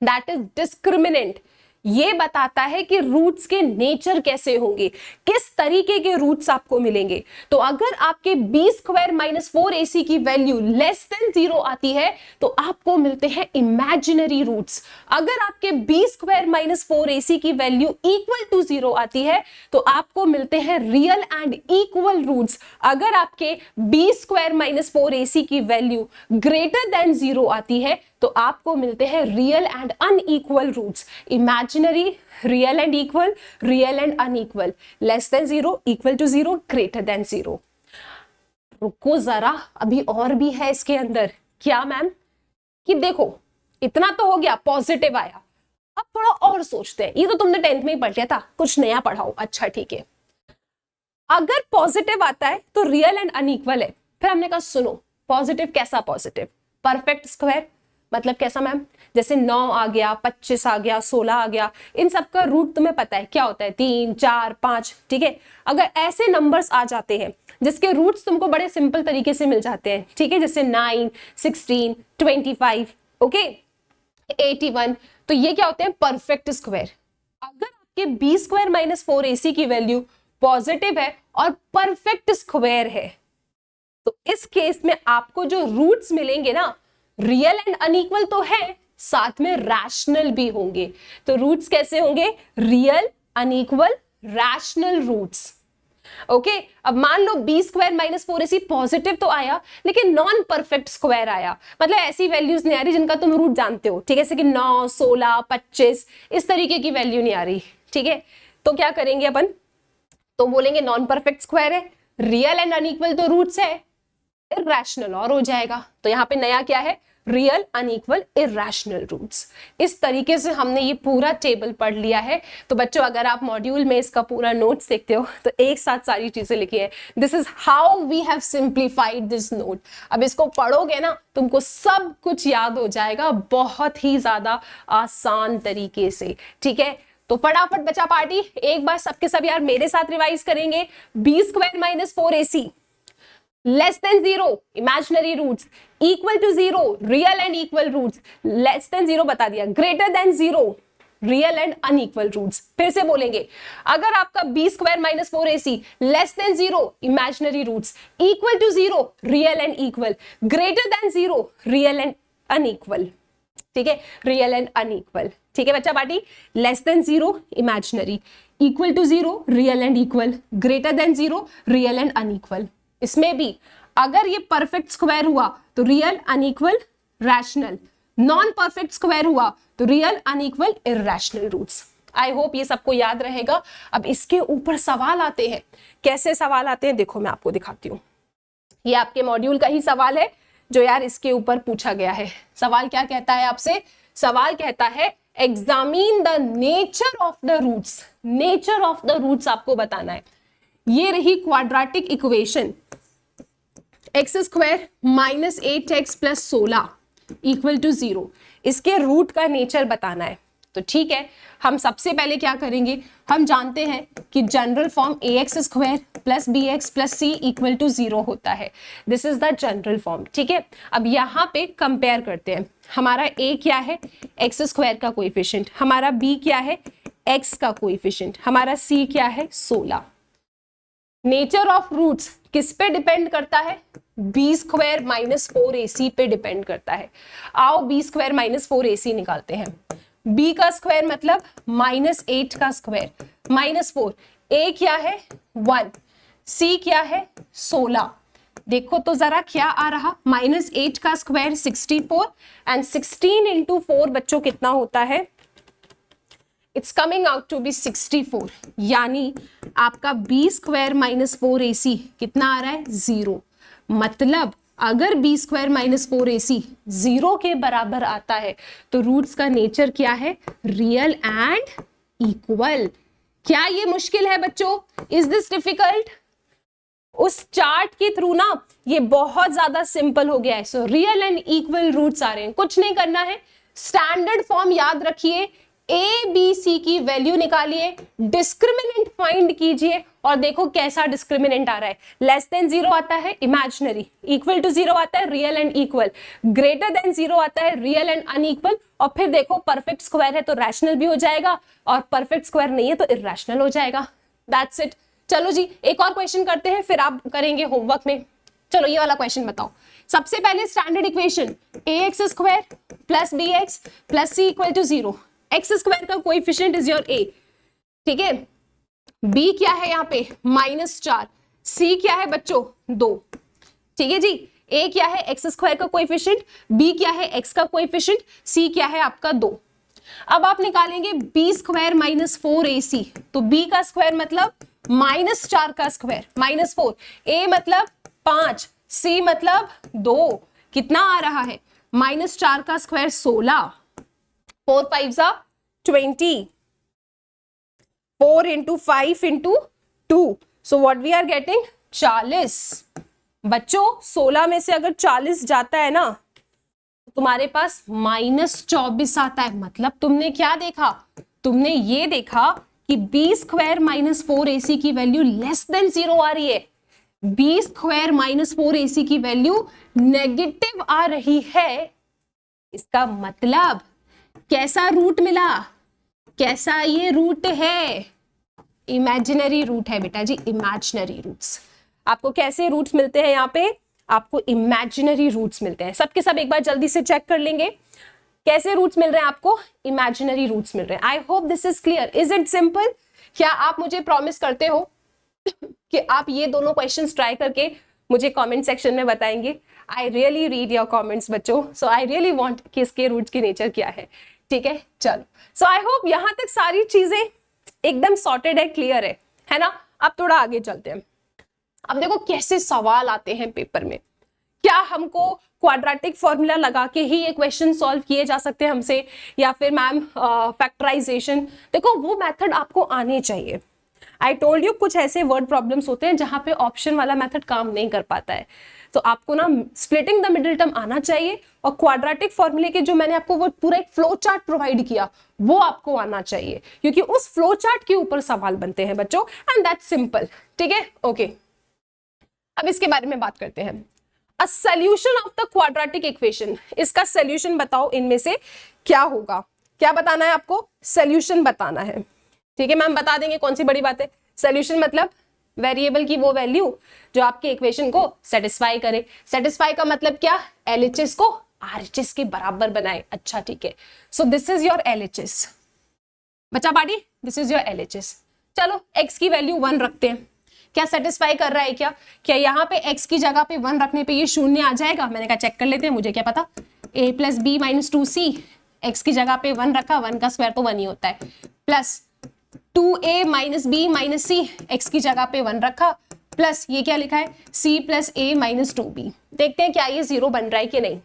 that is discriminant, ये बताता है कि रूट्स के नेचर कैसे होंगे, किस तरीके के रूट्स आपको मिलेंगे। तो अगर आपके बी स्क्वायर माइनस 4ac की वैल्यू लेस देन 0 आती है तो आपको मिलते हैं इमेजिनरी रूट्स। अगर आपके बी स्क्वायर माइनस 4ac की वैल्यू इक्वल टू 0 आती है तो आपको मिलते हैं रियल एंड इक्वल रूट्स। अगर आपके बी स्क्वायर माइनस 4ac की वैल्यू ग्रेटर देन 0 आती है तो आपको मिलते हैं real and unequal roots. Imaginary, real and equal, real and unequal, less than 0, equal to 0, greater than 0। रुको जरा, अभी और भी है इसके अंदर। क्या मैम, कि देखो इतना तो हो गया, पॉजिटिव आया, अब थोड़ा और सोचते हैं। ये तो तुमने 10th में ही पढ़ लिया था, कुछ नया पढ़ाओ। अच्छा ठीक है, अगर पॉजिटिव आता है तो रियल एंड अनइक्वल है। फिर हमने कहा सुनो, पॉजिटिव कैसा पॉजिटिव, परफेक्ट स्क्वायर, मतलब कैसा मैम, जैसे 9 आ गया, 25 आ गया, 16 आ गया, इन सब का रूट तुम्हें पता है क्या होता है, 3, 4, 5। ठीक है, अगर ऐसे नंबर्स आ जाते हैं जिसके रूट्स तुमको बड़े सिंपल तरीके से मिल जाते हैं, ठीक है, जैसे 9, 16, 25, ओके, 81, तो ये क्या होते हैं, परफेक्ट स्क्वायर। अगर आपके बी स्क्वायर माइनस 4ac की वैल्यू पॉजिटिव है और परफेक्ट स्क्वायर है, तो इस केस में आपको जो रूट्स मिलेंगे ना, रियल एंड अनइक्वल तो है, साथ में रैशनल भी होंगे। तो रूट्स कैसे होंगे, real, unequal, rational roots. Okay, अब मान लो B square minus 4ac positive तो आया लेकिन नॉन परफेक्ट स्क्वायर आया, मतलब ऐसी वैल्यूज नहीं आ रही जिनका तुम रूट जानते हो, ठीक है, जैसे कि 9, 16, 25, इस तरीके की वैल्यू नहीं आ रही। ठीक है, तो क्या करेंगे अपन, तो बोलेंगे नॉन परफेक्ट स्क्वायर है, रियल एंड अनइक्वल तो रूट्स है, इरैशनल और हो जाएगा। तो यहाँ पे नया क्या है, रियल, अनइक्वल, इरैशनल रूट्स। इस तरीके से हमने ये पूरा टेबल पढ़ लिया है। तो बच्चों अगर आप मॉड्यूल में इसका पूरा नोट्स देखते हो तो एक साथ सारी चीजें लिखी है। This is how we have simplified this note. अब इसको पढ़ोगे ना तुमको सब कुछ याद हो जाएगा बहुत ही ज्यादा आसान तरीके से। ठीक है, तो फटाफट बच्चा पार्टी एक बार सबके सब यार मेरे साथ रिवाइज करेंगे। B square minus 4ac less than 0 imaginary roots, equal to 0 real and equal roots, less than 0 बता दिया, greater than 0 real and unequal roots. फिर से बोलेंगे, अगर आपका B square minus 4ac less than 0 imaginary roots, equal to 0 real and equal, greater than 0 real and unequal. ठीक है, real and unequal. ठीक है बच्चा party, less than 0 imaginary, equal to 0 real and equal, greater than 0 real and unequal. इसमें भी अगर ये perfect square हुआ तो real, unequal, rational, non perfect square हुआ तो real, unequal, irrational roots. I hope ये सबको याद रहेगा। अब इसके ऊपर सवाल आते हैं। कैसे सवाल आते हैं देखो मैं आपको दिखाती हूँ। ये आपके मॉड्यूल का ही सवाल है, जो यार इसके ऊपर पूछा गया है। सवाल क्या कहता है आपसे? सवाल कहता है examine the nature of the roots. Nature of the roots आपको बताना है। ये रही quadratic equation, x square minus 8x plus 16 equal to 0। इसके रूट का नेचर बताना है। तो ठीक है, हम सबसे पहले क्या करेंगे, हम जानते हैं कि general form ax square plus bx plus c equal to 0 होता है। This is the general form. ठीक है, अब यहाँ पे कंपेयर करते हैं। हमारा a क्या है? एक्स स्क्वायर का कोएफिशिएंट। हमारा b क्या है? x का कोएफिशिएंट। हमारा c क्या है? 16। नेचर ऑफ रूट्स किस पे डिपेंड करता है? बी स्क्वायर माइनस 4ac पे डिपेंड करता है। आओ बी स्क्वायर माइनस 4ac निकालते हैं। b का स्क्वायर मतलब माइनस 8 का स्क्वायर माइनस 4। a क्या है? 1। c क्या है? 16। देखो तो जरा क्या आ रहा, माइनस 8 का स्क्वायर 64 एंड 16 इंटू 4 बच्चों कितना होता है? It's coming out to be 64। यानी आपका बी स्क्वायर माइनस 4ac कितना आ रहा है? 0। मतलब अगर बी स्क्वायर माइनस 4ac 0 के बराबर आता है तो रूट्स का नेचर क्या है? Real and equal. क्या ये मुश्किल है बच्चों? Is this difficult? उस चार्ट के थ्रू ना ये बहुत ज्यादा सिंपल हो गया है। So real and equal roots आ रहे हैं, कुछ नहीं करना है। स्टैंडर्ड फॉर्म याद रखिए, ए बी सी की वैल्यू निकालिए, डिस्क्रिमिनेंट फाइंड कीजिए और देखो कैसा डिस्क्रिमिनेंट आ रहा है। लेस देन 0 आता है इमेजिनरी, इक्वल टू 0 आता है real and equal, greater than 0 आता है रियल एंड अनइक्वल, और फिर देखो परफेक्ट स्क्वायर है तो रैशनल भी हो जाएगा और परफेक्ट स्क्वायर नहीं है तो इरैशनल हो जाएगा। That's it. चलो जी एक और क्वेश्चन करते हैं, फिर आप करेंगे होमवर्क में। चलो ये वाला क्वेश्चन बताओ। सबसे पहले standard equation ax square plus bx plus c equal to 0। X square का कोएफिशिएंट इज योर a, ठीक है। b क्या है यहाँ पे? -4। c क्या है बच्चों? 2। ठीक है जी। a क्या है? एक्स स्क्वायर का कोएफिशिएंट, b क्या है? x का कोएफिशिएंट, c क्या है आपका? 2। अब आप निकालेंगे b स्क्वायर माइनस 4ac, तो b का स्क्वायर मतलब -4 का स्क्वायर माइनस 4, a मतलब 5, c मतलब 2। कितना आ रहा है? -4 का square 16, 4 5 20, 4 into 5 into 2, so what we are getting? 40। बच्चों 16 में से अगर 40 जाता है ना तुम्हारे पास -24 आता है। मतलब तुमने क्या देखा? तुमने ये देखा कि b स्क्वायर माइनस 4ac की वैल्यू लेस देन 0 आ रही है। b स्क्वायर माइनस 4ac की वैल्यू नेगेटिव आ रही है। इसका मतलब कैसा रूट मिला? कैसा ये रूट है? इमेजिनरी रूट है बेटा जी, इमेजिनरी रूट्स। आपको कैसे रूट्स मिलते हैं? यहाँ पे आपको इमेजिनरी रूट्स मिलते हैं। सबके सब एक बार जल्दी से चेक कर लेंगे कैसे रूट्स मिल रहे हैं आपको? इमेजिनरी रूट्स मिल रहे हैं। आई hope this is clear. Is it simple? क्या आप मुझे प्रॉमिस करते हो कि आप ये दोनों क्वेश्चंस ट्राई करके मुझे कमेंट सेक्शन में बताएंगे? I really read your comments बच्चों, सो आई रियली वांट कि इसके रूट्स की नेचर क्या है। ठीक है, चलो। सो आई होप यहां तक सारी चीजें एकदम सॉर्टेड है, क्लियर है ना? अब थोड़ा आगे चलते हैं। अब देखो कैसे सवाल आते हैं पेपर में। क्या हमको क्वाड्रेटिक फॉर्मूला लगा के ही ये क्वेश्चन सॉल्व किए जा सकते हैं हमसे, या फिर मैम फैक्टराइजेशन? देखो वो मेथड आपको आने चाहिए। आई टोल्ड यू कुछ ऐसे वर्ड प्रॉब्लम्स होते हैं जहां पे ऑप्शन वाला मेथड काम नहीं कर पाता है, तो आपको ना स्प्लिटिंग द मिडिल टर्म आना चाहिए, और क्वाड्रेटिक फॉर्मूले के जो मैंने आपको वो पूरा एक फ्लो चार्ट प्रोवाइड किया वो आपको आना चाहिए, क्योंकि उस फ्लो चार्ट के ऊपर सवाल बनते हैं बच्चों, एंड दैट्स सिंपल। ठीक है, ओके। अब इसके बारे में बात करते हैं। A solution of the quadratic equation, इसका सॉल्यूशन बताओ इनमें से क्या होगा? क्या बताना है आपको? सॉल्यूशन बताना है। ठीक है मैम, बता देंगे, कौन सी बड़ी बात है। सॉल्यूशन मतलब वेरिएबल की वो वैल्यू जो आपके इक्वेशन को सेटिस्फाई करे। सेटिस्फाई का मतलब क्या? एलएचएस को आरएचएस के बराबर बनाए। अच्छा ठीक है, so this is your LHS बच्चा party, this is your LHS. चलो x की वैल्यू 1 रखते हैं। क्या सेटिस्फाई कर रहा है? क्या यहाँ पे x की जगह पे 1 रखने पे ये शून्य आ जाएगा? मैंने कहा चेक कर लेते हैं, मुझे क्या पता। a plus b minus 2c, x की जगह पे 1 रखा, 1 का स्क्वायर तो 1 ही होता है, plus 2a minus B minus C, X की जगह पे 1 रखा, प्लस ये क्या लिखा है, c plus a minus 2b। देखते हैं क्या ये 0 बन रहा है कि नहीं।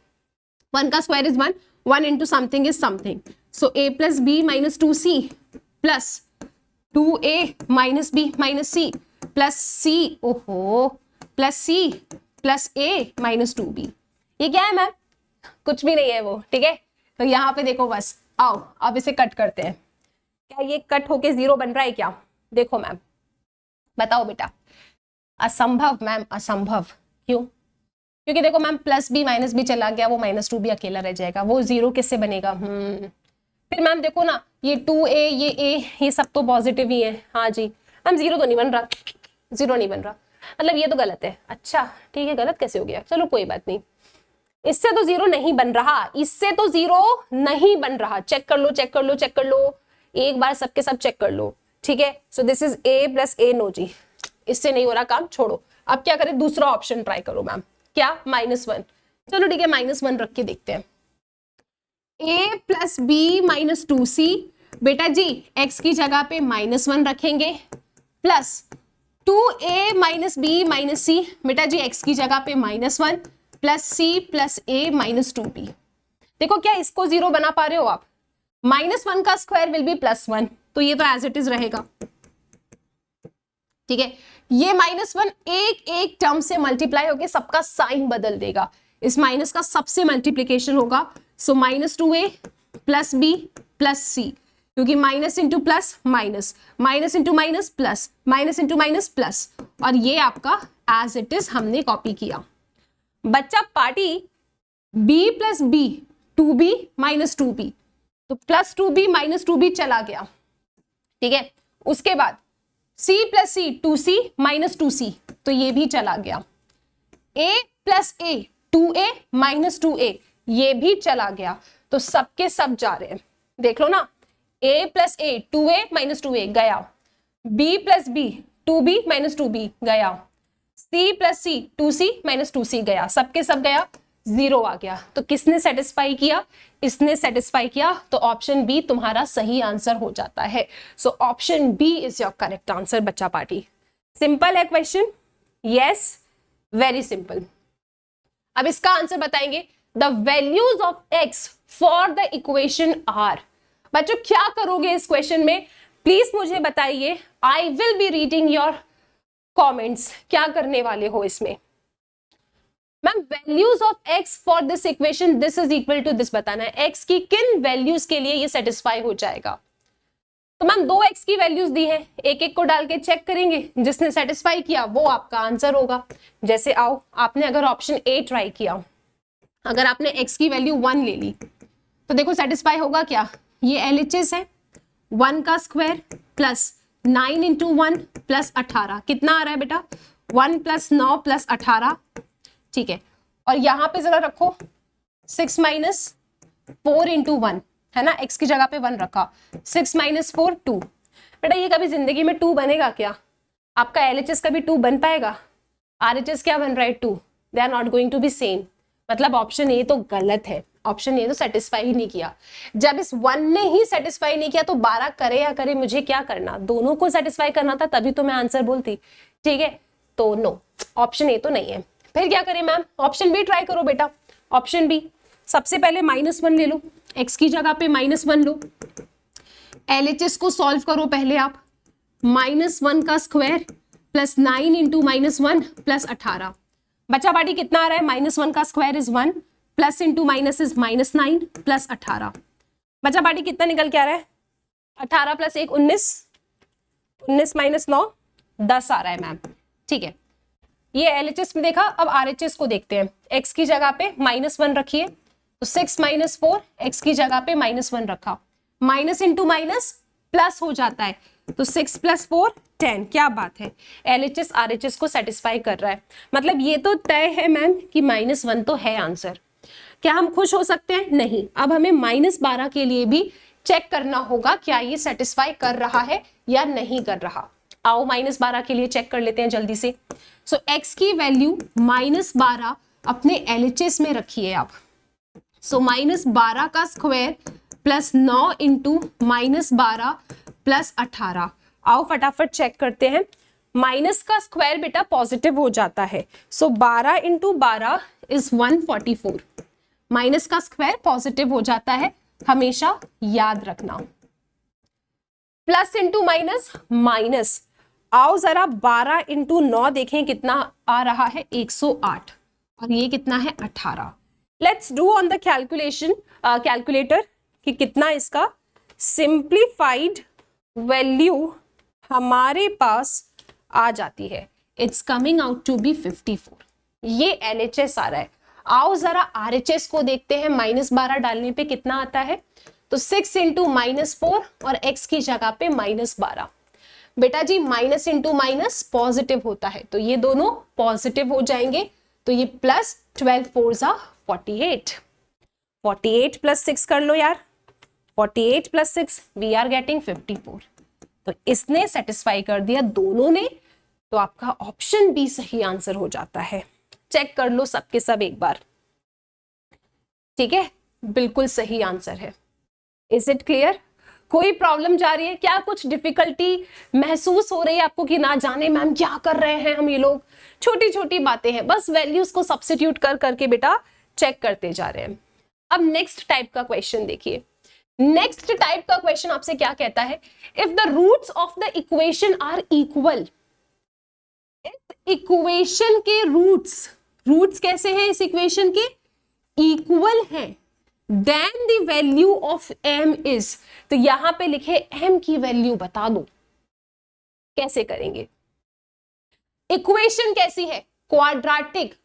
1 का square is 1, 1 into something is something, so a plus b minus 2c plus 2a minus b minus c plus c, ओहो, plus c plus a minus 2b। ये क्या है मैम? कुछ भी नहीं है वो, ठीक है। तो यहाँ पे देखो बस, आओ अब इसे कट करते हैं। क्या ये कट होके 0 बन रहा है क्या? देखो मैम, बताओ बेटा। असंभव मैम, असंभव। क्यों? क्योंकि देखो ma'am, plus b minus b चला गया, वो माइनस 2b अकेला रह जाएगा, वो 0 किससे बनेगा? फिर मैम देखो ना, ये 2a ये a ये सब तो पॉजिटिव ही है। हाँ जी मैम, 0 तो नहीं बन रहा, 0 नहीं बन रहा, मतलब ये तो गलत है। अच्छा ठीक है, गलत कैसे हो गया? चलो कोई बात नहीं, इससे तो 0 नहीं बन रहा, इससे तो 0 नहीं बन रहा। चेक कर लो, चेक कर लो, चेक कर लो, एक बार सबके सब चेक कर लो, ठीक है। So this is a plus a, no जी, इससे नहीं हो रहा काम, छोड़ो। अब क्या करें, दूसरा ऑप्शन ट्राई करो मैम। क्या? -1। चलो ठीक है, -1 रख के देखते हैं। a plus b minus 2c, बेटा जी x की जगह पे -1 रखेंगे, plus 2a minus B minus C, बेटा जी x की जगह पे -1 plus c plus a minus 2b। देखो क्या इसको 0 बना पा रहे हो आप? -1 का स्क्वायर विल बी +1, तो ये तो एज इट इज रहेगा, ठीक है। ये -1 एक एक टर्म से मल्टीप्लाई होके सबका साइन बदल देगा, इस माइनस का सबसे मल्टीप्लीकेशन होगा। सो -2a plus b plus c, क्योंकि minus into plus minus, minus into minus plus, minus into minus plus, और ये आपका एज इट इज हमने कॉपी किया। बच्चा party b plus b 2b minus 2b, तो प्लस 2b माइनस 2b चला गया, ठीक है। उसके बाद c plus c 2c minus 2c, तो ये भी चला गया। a plus a 2a minus 2a, ये भी चला गया। तो सबके सब जा रहे हैं, देख लो ना, a plus a 2a minus 2a गया, b plus b 2b minus 2b गया, c plus c 2c minus 2c गया, सबके सब गया, 0 आ गया। तो किसने सेटिस्फाई किया? इसने सेटिस्फाई किया, तो ऑप्शन बी तुम्हारा सही आंसर हो जाता है। So option b is your correct answer बच्चा पार्टी। सिंपल है क्वेश्चन, यस, वेरी सिंपल। अब इसका आंसर बताएंगे, the values of x for the equation are. बच्चों क्या करोगे इस क्वेश्चन में, प्लीज मुझे बताइए। I will be reading your comments. क्या करने वाले हो इसमें? Ma'am values of x for this equation, this is equal to this बताना है, x की किन वैल्यूज के लिए ये सेटिस्फाई हो जाएगा। तो मैम 2x की वैल्यूज दी है, एक एक को डाल के चेक करेंगे, जिसने सेटिस्फाई किया वो आपका आंसर होगा। जैसे आओ, आपने अगर ऑप्शन ए ट्राई किया, अगर आपने x की वैल्यू 1 ले ली, तो देखो सेटिस्फाई होगा क्या? ये LHS है, 1 का स्क्वायर प्लस 9 इंटू 1 प्लस 18, कितना आ रहा है बेटा? 1 प्लस 9 प्लस 18, ठीक है। और यहां पे जरा रखो 6 माइनस 4 इंटू 1, है ना, x की जगह पे 1 रखा, 6 माइनस 4 2। बेटा ये कभी जिंदगी में 2 बनेगा क्या? आपका LHS कभी 2 बन पाएगा? RHS क्या बन रहा है? 2। They are not going to be same. मतलब ऑप्शन ए तो गलत है, ऑप्शन ए तो सेटिस्फाई ही नहीं किया। जब इस 1 ने ही सेटिस्फाई नहीं किया तो 12 करे या करे, मुझे क्या करना? दोनों को सेटिस्फाई करना था, तभी तो मैं आंसर बोलती, ठीक है। तो नो, ऑप्शन ए तो नहीं है। फिर क्या करें मैम? ऑप्शन बी ट्राई करो बेटा। ऑप्शन बी, सबसे पहले -1 ले लो, x की जगह पे -1 लो, LHS को सॉल्व करो पहले आप, -1 का स्क्वायर प्लस 9 इंटू -1 प्लस 18। बच्चा पार्टी कितना आ रहा है? -1 का square is 1, plus into minus is -9 plus 18। बच्चा पार्टी कितना निकल के आ रहा है? 18 प्लस 1 19, 19 माइनस 9 10 आ रहा है मैम, ठीक है। ये LHS में देखा, अब RHS को देखते हैं। x की जगह पे -1 रखिए, तो 6 माइनस 4, x की जगह पे -1 रखा, माइनस इंटू माइनस प्लस हो जाता है, तो 6 प्लस 4 10। क्या बात है, LHS RHS को सेटिस्फाई कर रहा है। मतलब ये तो तय है मैम कि -1 तो है आंसर। क्या हम खुश हो सकते हैं? नहीं। अब हमें -12 के लिए भी चेक करना होगा, क्या ये सेटिस्फाई कर रहा है या नहीं कर रहा। आओ -12 के लिए चेक कर लेते हैं जल्दी से। सो x की वैल्यू -12 अपने LHS में रखिए आप। सो -12 का स्क्वायर प्लस 9 इंटू -12 प्लस 18। आओ फटाफट चेक करते हैं। माइनस का स्क्वायर बेटा पॉजिटिव हो जाता है, सो 12 इंटू 12 इज 144। माइनस का स्क्वायर पॉजिटिव हो जाता है, हमेशा याद रखना। प्लस इंटू माइनस माइनस, आओ जरा 12 इंटू 9 देखें कितना आ रहा है, 108, और ये कितना है 18। Let's do on the calculator कि कितना इसका सिंप्लीफाइड वैल्यू हमारे पास आ जाती है। It's coming out to be 54। ये LHS आ रहा है। आओ जरा RHS को देखते हैं, -12 डालने पे कितना आता है, तो 6 इंटू -4 और x की जगह पे -12। बेटा जी माइनस इंटू माइनस पॉजिटिव होता है, तो ये दोनों पॉजिटिव हो जाएंगे, तो ये प्लस 12 4 जा 48। 48 प्लस 6 कर लो यार, 48 प्लस 6 वी आर गेटिंग 54। तो इसने सेटिस्फाई कर दिया दोनों ने, तो आपका ऑप्शन बी सही आंसर हो जाता है। चेक कर लो सबके सब एक बार, ठीक है, बिल्कुल सही आंसर है। Is it clear? कोई प्रॉब्लम जा रही है क्या? कुछ डिफिकल्टी महसूस हो रही है आपको कि ना जाने मैम क्या कर रहे हैं हम ये लोग? छोटी छोटी बातें हैं, बस वैल्यूज को सब्स्टिट्यूट कर करके बेटा चेक करते जा रहे हैं। अब नेक्स्ट टाइप का क्वेश्चन देखिए। नेक्स्ट टाइप का क्वेश्चन आपसे क्या कहता है, if the roots of the equation are equal. इस इक्वेशन के रूट्स कैसे हैं इस इक्वेशन के? इक्वल हैं, then the value of m is, तो यहां पे लिखे m की वैल्यू बता दो। कैसे करेंगे? इक्वेशन कैसी है? क्वाड्रेटिक,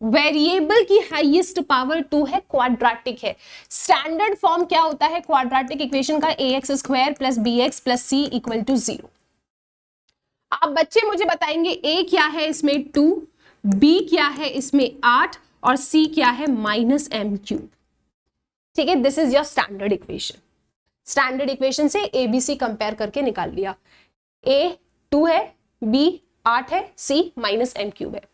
वेरिएबल की हाईएस्ट पावर 2 है, क्वाड्रेटिक है। स्टैंडर्ड फॉर्म क्या होता है क्वाड्रेटिक इक्वेशन का? ax square plus bx plus c equal to 0। आप बच्चे मुझे बताएंगे a क्या है इसमें 2, b क्या है इसमें 8 और c क्या है -m³। ठीक है, this is your standard equation. Standard equation से ABC कंपेयर करके निकाल लिया। a 2 है, b 8 है, c -m³ है।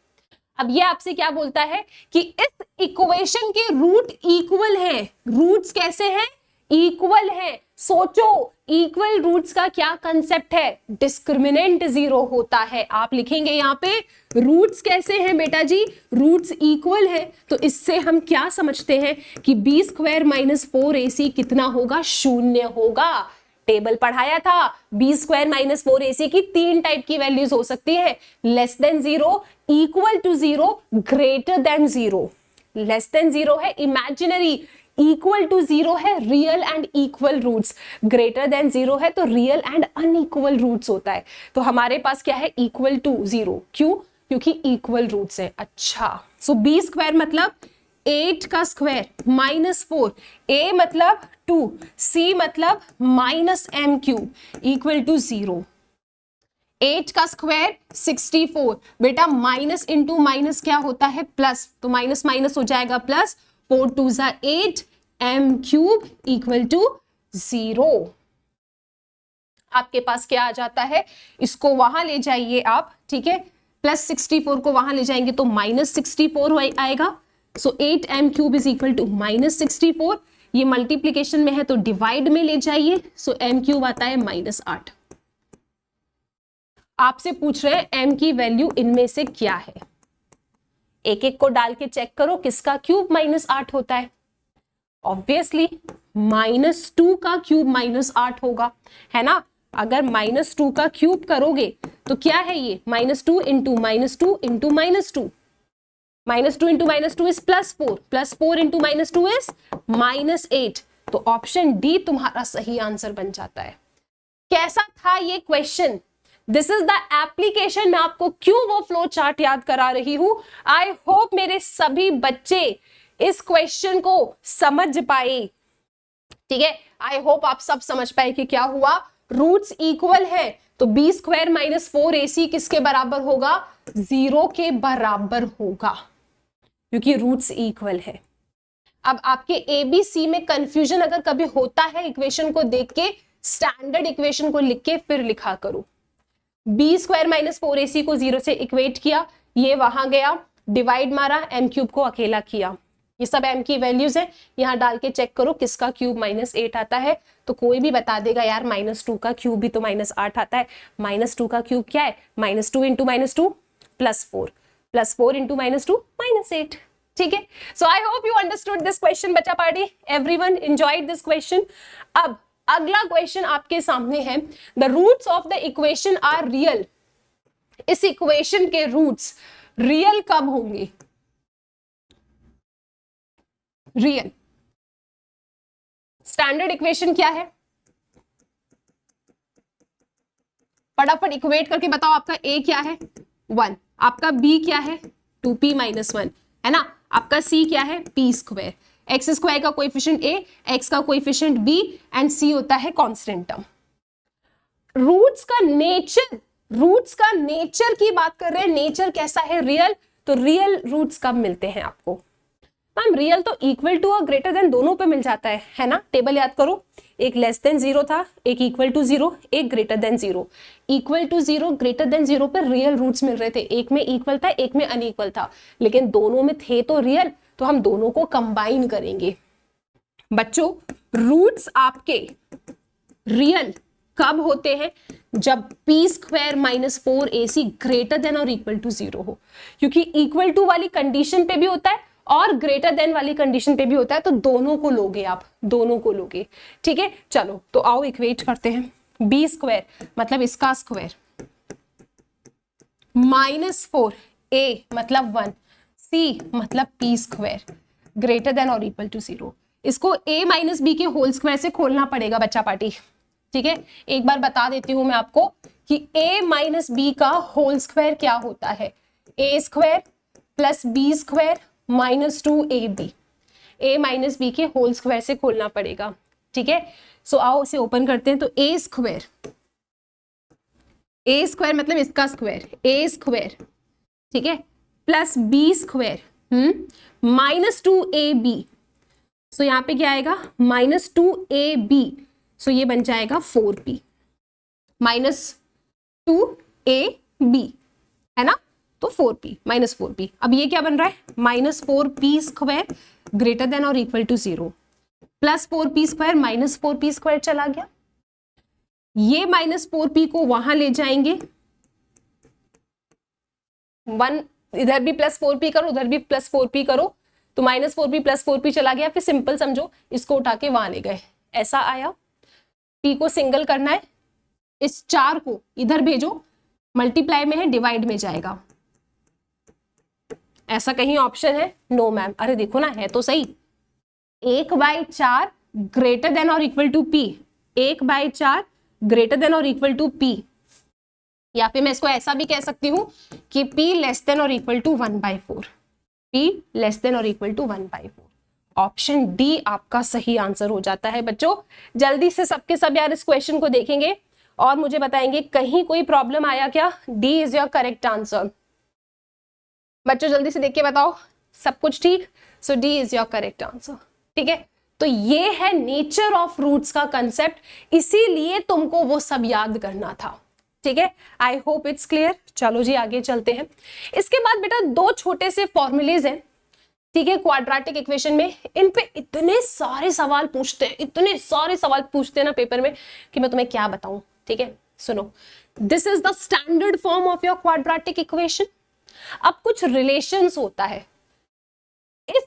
अब ये आपसे क्या बोलता है कि इस इक्वेशन के रूट इक्वल हैं। रूट्स कैसे हैं? इक्वल है। सोचो इक्वल रूट्स का क्या कंसेप्ट है? डिस्क्रिमिनेंट 0 होता है। आप लिखेंगे यहाँ पे रूट्स कैसे हैं बेटा जी? रूट्स इक्वल है, तो इससे हम क्या समझते हैं कि b स्क्वायर माइनस 4ac कितना होगा? 0 होगा। टेबल पढ़ाया था, b स्क्वायर माइनस 4ac की 3 टाइप की वैल्यूज हो सकती है, less than 0, equal to 0, greater than 0। Less than 0 है इमेजिनरी, इक्वल टू 0 है real and equal roots, greater than 0 है तो रियल एंड अनइक्वल रूट्स होता है। तो हमारे पास क्या है? Equal to 0। क्यों? क्योंकि इक्वल रूट्स है। अच्छा, सो b स्क्वायर मतलब 8 का स्क्वायर -4, a मतलब 2, c मतलब -m³ इक्वल टू 0। 8 का स्क्वायर 64, बेटा माइनस इंटू माइनस क्या होता है? प्लस, तो माइनस माइनस हो जाएगा प्लस, 4 2 जा 8, m³ इक्वल टू 0। आपके पास क्या आ जाता है? इसको वहां ले जाइए आप, ठीक है, प्लस 64 को वहां ले जाएंगे तो -64 आएगा। सो 8m³ इज इक्वल टू -64। ये मल्टीप्लीकेशन में है तो डिवाइड में ले जाइए, सो m³ आता है -8। आपसे पूछ रहे हैं m की वैल्यू इनमें से क्या है? एक एक को डाल के चेक करो किसका क्यूब -8 होता है। ऑब्वियसली -2 का क्यूब -8 होगा, है ना। अगर -2 का क्यूब करोगे तो क्या है ये? -2 into -2 into -2, -2 into -2 is +4, +4 into -2 is -8। तो ऑप्शन डी तुम्हारा सही आंसर बन जाता है। कैसा था ये question? This is the application. मैं आपको क्यों वो फ्लो चार्ट याद करा रही हूं? आई होप मेरे सभी बच्चे इस क्वेश्चन को समझ पाए, ठीक है। आई होप आप सब समझ पाए कि क्या हुआ। रूट्स इक्वल है तो b स्क्वायर माइनस 4ac किसके बराबर होगा? 0 के बराबर होगा, क्योंकि रूट्स इक्वल है। अब आपके ABC में कंफ्यूजन अगर कभी होता है इक्वेशन को देख के, स्टैंडर्ड इक्वेशन को लिख के फिर लिखा करो। b स्क्वायर माइनस 4ac को 0 से इक्वेट किया, ये वहां गया, डिवाइड मारा, m³ को अकेला किया, ये सब m की वैल्यूज है, यहाँ डाल के चेक करो किसका क्यूब -8 आता है, तो कोई भी बता देगा यार -2 का क्यूब भी तो -8 आता है। -2 का क्यूब क्या है, -2 इंटू -2 +4, +4 इंटू -2 -8। ठीक है, so I hope you understood this question बच्चा party, everyone enjoyed this question. अब अगला क्वेश्चन आपके सामने है, the roots of the equation are real. इस इक्वेशन के रूट्स रियल कब होंगे? रियल स्टैंडर्ड इक्वेशन क्या है, फटाफट इक्वेट करके बताओ। आपका a क्या है 1, आपका b क्या है 2p - 1 है ना, आपका c क्या है p², x² का कोएफिशिएंट a, x का कोएफिशिएंट b एंड c होता है कांस्टेंट टर्म। रूट्स का नेचर की बात कर रहे हैं, नेचर कैसा है, रियल। तो रियल रूट्स कब मिलते हैं आपको? मैम रियल तो इक्वल टू और ग्रेटर देन दोनों पे मिल जाता है ना। टेबल याद करो, एक लेस देन 0 था, एक इक्वल टू 0, एक greater than 0। Equal to 0, greater than 0 पे रियल रूट्स मिल रहे थे, एक में इक्वल था एक में अनइक्वल था, लेकिन दोनों में थे तो रियल, तो हम दोनों को कंबाइन करेंगे। बच्चों रूट्स आपके रियल कब होते हैं? जब p² - 4ac ग्रेटर देन और इक्वल टू 0 हो, क्योंकि इक्वल टू वाली कंडीशन पे भी होता है और ग्रेटर देन वाली कंडीशन पे भी होता है, तो दोनों को लोगे आप, दोनों को लोगे। ठीक है, चलो तो आओ इक्वेट करते हैं। b² मतलब इसका स्क्वायर, -4a मतलब 1, c मतलब p² ग्रेटर देन और इक्वल टू 0। इसको a - b के होल स्क्वायर से खोलना पड़ेगा बच्चा पार्टी। ठीक है, एक बार बता देती हूं मैं आपको कि a - b का होल स्क्वायर क्या होता है, a² + b² -2ab। a - b के होल स्क्वायर से खोलना पड़ेगा। ठीक है, सो आओ इसे ओपन करते हैं। तो a² मतलब इसका स्क्वायर, a², ठीक है, प्लस b² -2ab। सो यहाँ पे क्या आएगा -2ab, सो ये बन जाएगा 4p -2ab है ना, तो 4p -4p। अब ये क्या बन रहा है -4p² ग्रेटर देन और इक्वल टू 0, +4p² -4p² चला गया। ये -4p को वहां ले जाएंगे, 1 इधर भी +4p करो उधर भी +4p करो, तो -4p +4p चला गया। फिर सिंपल समझो, इसको उठा के वहां ले गए, ऐसा आया। p को सिंगल करना है, इस 4 को इधर भेजो, मल्टीप्लाई में है डिवाइड में जाएगा। ऐसा कहीं ऑप्शन है? No ma'am. अरे देखो ना, है तो सही, 1/4 ग्रेटर देन और equal to p, 1/4 greater than और इक्वल टू p, या फिर मैं इसको ऐसा भी कह सकती हूं कि p लेस देन और equal to 1/4, p less than और इक्वल टू 1/4। ऑप्शन डी आपका सही आंसर हो जाता है। बच्चों जल्दी से सबके सब यार इस क्वेश्चन को देखेंगे और मुझे बताएंगे कहीं कोई प्रॉब्लम आया क्या। D is your correct answer. बच्चों जल्दी से देख के बताओ, सब कुछ ठीक? So D is your correct answer. ठीक है, तो ये है नेचर ऑफ रूट्स का कंसेप्ट, इसीलिए तुमको वो सब याद करना था। ठीक है, आई होप इट्स क्लियर। चलो जी आगे चलते हैं। इसके बाद बेटा 2 छोटे से फॉर्मूलेज हैं, ठीक है, क्वाड्रेटिक इक्वेशन में। इन पे इतने सारे सवाल पूछते हैं, इतने सारे सवाल पूछते हैं ना पेपर में कि मैं तुम्हें क्या बताऊं। ठीक है, सुनो, this is the standard form of your quadratic equation. अब कुछ रिलेशंस होता है, इस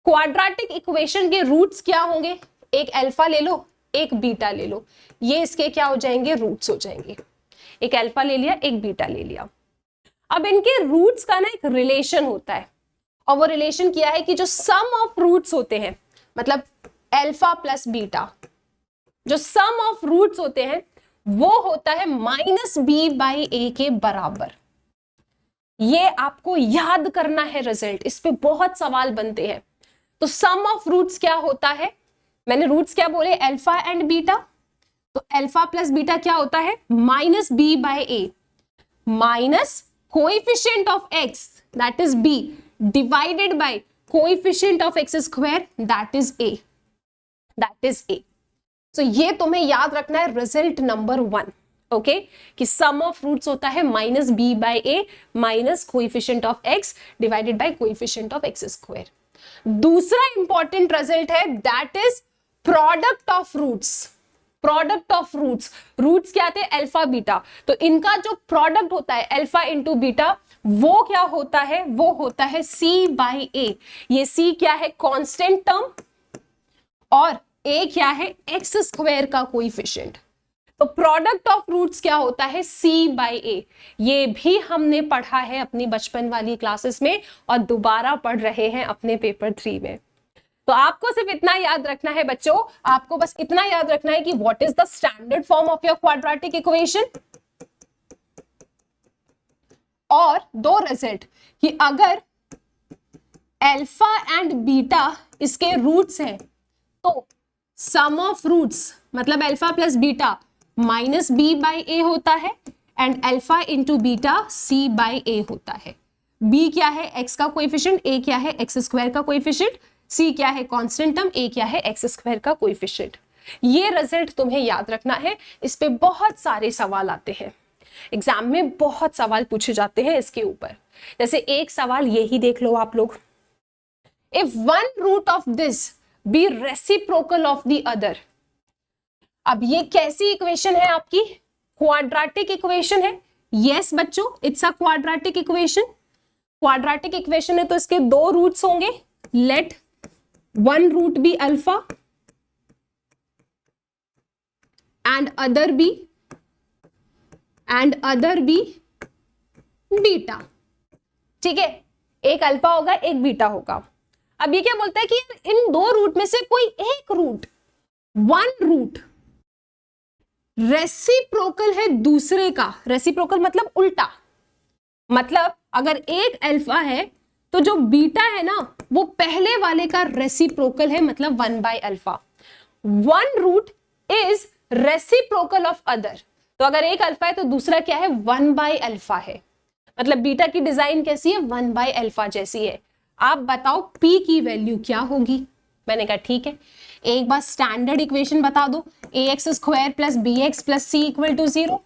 क्वाड्रेटिक इक्वेशन के रूट्स क्या होंगे, एक अल्फा ले लो एक बीटा ले लो, ये इसके क्या हो जाएंगे, रूट्स हो जाएंगे। एक अल्फा ले लिया एक बीटा ले लिया। अब इनके रूट्स का ना एक रिलेशन होता है, और वो रिलेशन क्या है कि जो सम ऑफ रूट्स होते हैं, मतलब अल्फा प्लस बीटा, जो सम ऑफ रूट्स होते हैं वो होता है -b/a के बराबर। ये आपको याद करना है रिजल्ट, इस पे बहुत सवाल बनते हैं। तो सम ऑफ रूट्स क्या होता है, मैंने रूट्स क्या बोले, अल्फा एंड बीटा, तो अल्फा प्लस बीटा क्या होता है -b/a minus coefficient of x that is b divided by coefficient of x², that is a। तो ये तुम्हें याद रखना है रिजल्ट नंबर 1, ओके, कि सम ऑफ रूट्स होता है -b/a minus coefficient of x divided by coefficient of x²। दूसरा इंपॉर्टेंट रिजल्ट है that is product of roots. Product of roots, roots क्या थे? Alpha beta. तो इनका जो प्रोडक्ट होता है अल्फा इंटू बीटा, वो क्या होता है? वो होता है सी बाई ए। ये सी क्या है? कांस्टेंट टर्म, और ए क्या है? एक्स स्क्वायर का कोएफिशिएंट। तो प्रोडक्ट ऑफ रूट्स क्या होता है? सी बाई ए। ये भी हमने पढ़ा है अपनी बचपन वाली क्लासेस में और दोबारा पढ़ रहे हैं अपने पेपर 3 में। तो आपको सिर्फ इतना याद रखना है बच्चों, आपको बस इतना याद रखना है कि what is the standard form of your quadratic equation, और दो रिजल्ट कि अगर अल्फा एंड बीटा इसके रूट्स हैं तो सम ऑफ रूट्स मतलब alpha plus beta minus B by A होता है, and alpha into beta C by A होता है। बी क्या है? एक्स का कोएफिशिएंट, ए क्या है? एक्स स्क्वायर का कोएफिशिएंट, सी क्या है? कांस्टेंट टर्म, ए क्या है? एक्स स्क्वायर का कोएफिशिएंट। ये रिजल्ट तुम्हें याद रखना है। इस पे बहुत सारे सवाल आते हैं, एग्जाम में बहुत सवाल पूछे जाते हैं इसके ऊपर। जैसे एक सवाल यही देख लो आप लोग, if one root of this be reciprocal of the other. अब ये कैसी इक्वेशन है आपकी? क्वाड्रेटिक इक्वेशन है। यस बच्चों, it's a quadratic equation. Quadratic equation है तो इसके दो रूट्स होंगे। Let one root be alpha and other be beta. ठीक है, एक अल्फा होगा एक बीटा होगा। अब ये क्या बोलता है कि इन दो रूट में से कोई एक रूट, वन रूट रेसिप्रोकल है दूसरे का। रेसिप्रोकल मतलब उल्टा, मतलब अगर एक अल्फा है तो जो बीटा है ना वो पहले वाले का रेसिप्रोकल है, मतलब 1 by alpha. One root is reciprocal of other. तो अगर एक अल्फा है तो दूसरा क्या है? 1 बाय अल्फा है। मतलब बीटा की डिजाइन कैसी है? 1 बाय अल्फा जैसी है। आप बताओ P की वैल्यू क्या होगी? मैंने कहा ठीक है, एक बार स्टैंडर्ड इक्वेशन बता दो, ax square plus b x plus c equal to 0।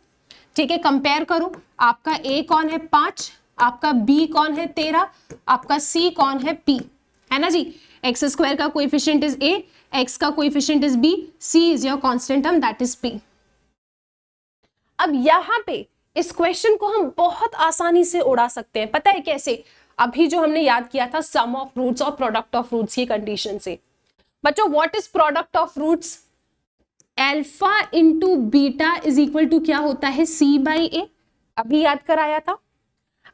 ठीक है, कंपेयर करो, आपका a कौन है? 5, आपका b कौन है? 13, आपका c कौन है? p, है ना जी। एक्स स्क्वायर का कोएफिशिएंट इज a, x का coefficient is b, c is your constant term that is p। अब यहां पे इस क्वेश्चन को हम बहुत आसानी से उड़ा सकते हैं। पता है कैसे? अभी जो हमने याद किया था सम ऑफ रूट्स और प्रोडक्ट ऑफ रूट्स की कंडीशन से। बच्चों what is product of roots? Alpha into beta is equal to क्या होता है? C by a. अभी याद कराया था।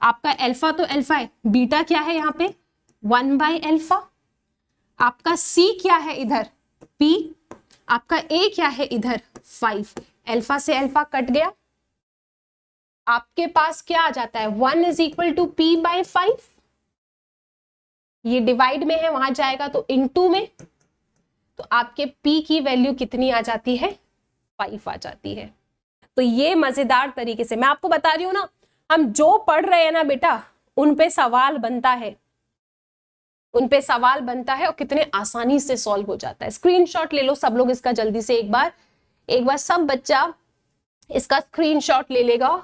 आपका अल्फा तो अल्फा है, बीटा क्या है यहाँ पे? 1 बाई अल्फा। आपका सी क्या है इधर? पी। आपका ए क्या है इधर? 5। अल्फा से अल्फा कट गया, आपके पास क्या आ जाता है? 1 is equal to p by 5। ये डिवाइड में है, वहां जाएगा तो इनटू में, तो आपके p की वैल्यू कितनी आ जाती है? 5 आ जाती है। तो ये मजेदार तरीके से मैं आपको बता रही हूं ना, हम जो पढ़ रहे हैं ना बेटा, उन पे सवाल बनता है, उन पे सवाल बनता है और कितने आसानी से सॉल्व हो जाता है। स्क्रीनशॉट ले लो सब लोग इसका जल्दी से, एक बार सब बच्चा इसका स्क्रीनशॉट ले लेगा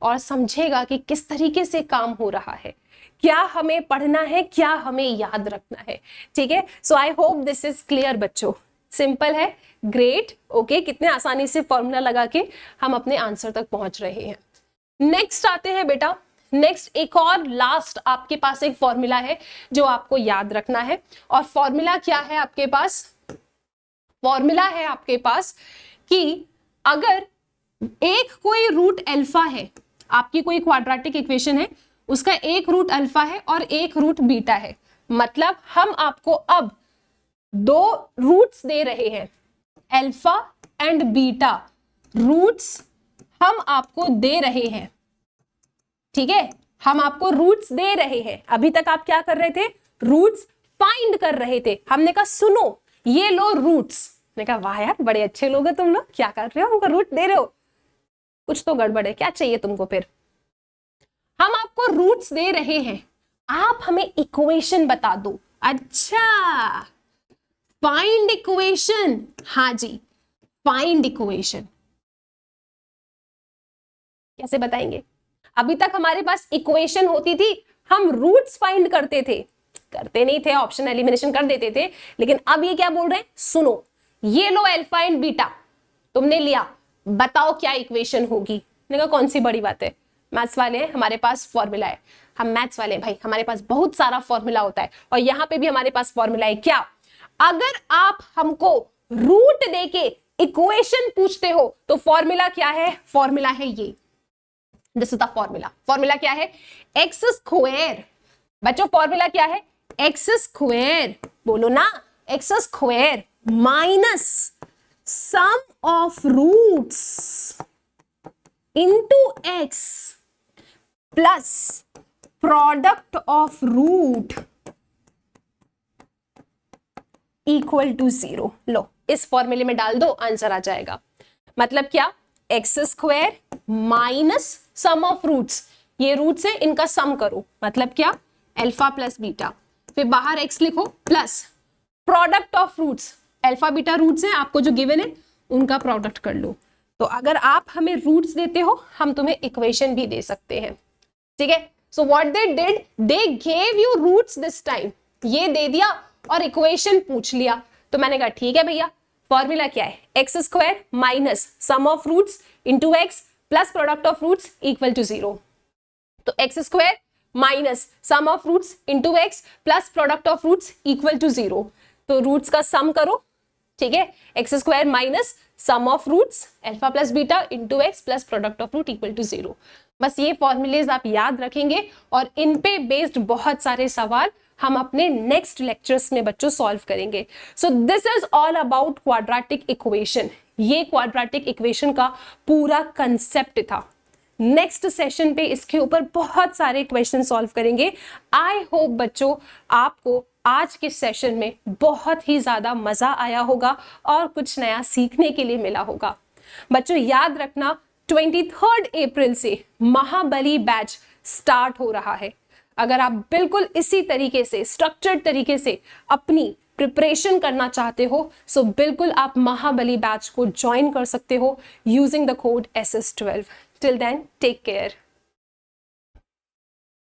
और समझेगा कि किस तरीके से काम हो रहा है, क्या हमें पढ़ना है, क्या हमें याद रखना है। ठीक है, so I hope this is clear बच्चों। सिंपल है, ग्रेट, ओके। कितने आसानी से फॉर्मूला लगा के हम अपने आंसर तक पहुंच रहे हैं। नेक्स्ट आते हैं बेटा, नेक्स्ट एक और लास्ट आपके पास एक फॉर्मूला है जो आपको याद रखना है। और फॉर्मूला क्या है आपके पास? फॉर्मूला है आपके पास कि अगर एक कोई रूट अल्फा है, आपकी कोई क्वाड्रेटिक इक्वेशन है, उसका एक रूट अल्फा है और एक रूट बीटा है, मतलब हम आपको अब दो रूट्स दे रहे हैं, अल्फा एंड बीटा रूट्स हम आपको दे रहे हैं। ठीक है, हम आपको रूट्स दे रहे हैं। अभी तक आप क्या कर रहे थे? रूट्स फाइंड कर रहे थे। हमने कहा सुनो, ये लो रूट्स। मैंने कहा वाह यार, बड़े अच्छे लोग हैं तुम लोग, क्या कर रहे हो? हमको रूट दे रहे हो, कुछ तो गड़बड़ है, क्या चाहिए तुमको? फिर हम आपको रूट्स दे रहे हैं, आप हमें इक्वेशन बता दो। अच्छा, फाइंड इक्वेशन। हाँ जी, फाइंड इक्वेशन कैसे बताएंगे? अभी तक हमारे पास इक्वेशन होती थी, हम रूट्स फाइंड करते थे। करते नहीं थे, ऑप्शन एलिमिनेशन कर देते थे, लेकिन अब ये क्या बोल रहे हैं, सुनो, ये लो अल्फा एंड बीटा तुमने लिया, बताओ क्या इक्वेशन होगी। मैंने कहा कौन सी बड़ी बात है, मैथ्स वाले हैं, हमारे पास फॉर्मूला है, हम मैथ्स वाले हैं भाई, हमारे पास बहुत सारा फॉर्मूला होता है, और यहां पे भी हमारे पास फॉर्मूला है। क्या, अगर आप हमको रूट देके इक्वेशन पूछते हो तो फॉर्मूला क्या है, फॉर्मूला है ये, this is the formula. Formula क्या है, एक्स स्क्वायर, बच्चों फॉर्मूला क्या है, एक्स स्क्वायर, बोलो ना, x square minus sum of roots into x plus product of root equal to 0। लो इस फॉर्मूले में डाल दो, आंसर आ जाएगा। मतलब क्या, x square minus sum of roots, ये रूट्स है इनका सम करो, मतलब क्या, अल्फा प्लस बीटा, फिर बाहर एक्स लिखो plus product of roots, alpha beta roots हैं आपको जो गिवन है उनका प्रोडक्ट कर लो। तो अगर आप हमें रूट्स देते हो हम तुम्हें इक्वेशन भी दे सकते हैं, ठीक है। So what they did, they gave you roots this time, ये दे दिया और इक्वेशन पूछ लिया। तो मैंने कहा ठीक है भैया, फॉर्मूला क्या है, x square minus sum of roots into x plus product of roots equal to 0। तो x square minus sum of roots into x plus product of roots equal to 0। तो रूट्स का सम करो, ठीक है, x square minus sum of roots alpha plus beta into x plus product of root equal to 0। बस ये formulas आप याद रखेंगे और इन पे बेस्ड बहुत सारे सवाल हम अपने नेक्स्ट लेक्चर्स में बच्चों सॉल्व करेंगे। सो this is all about quadratic equation. ये क्वाड्रेटिक इक्वेशन का पूरा कंसेप्ट था। नेक्स्ट सेशन पे इसके ऊपर बहुत सारे क्वेश्चन सॉल्व करेंगे। आई होप बच्चों आपको आज के सेशन में बहुत ही ज्यादा मजा आया होगा और कुछ नया सीखने के लिए मिला होगा। बच्चों याद रखना 23 अप्रैल से महाबली बैच स्टार्ट हो रहा है। अगर आप बिल्कुल इसी तरीके से स्ट्रक्चर्ड तरीके से अपनी प्रिपरेशन करना चाहते हो सो बिल्कुल आप महाबली बैच को ज्वाइन कर सकते हो using the code SS12। Till then take care.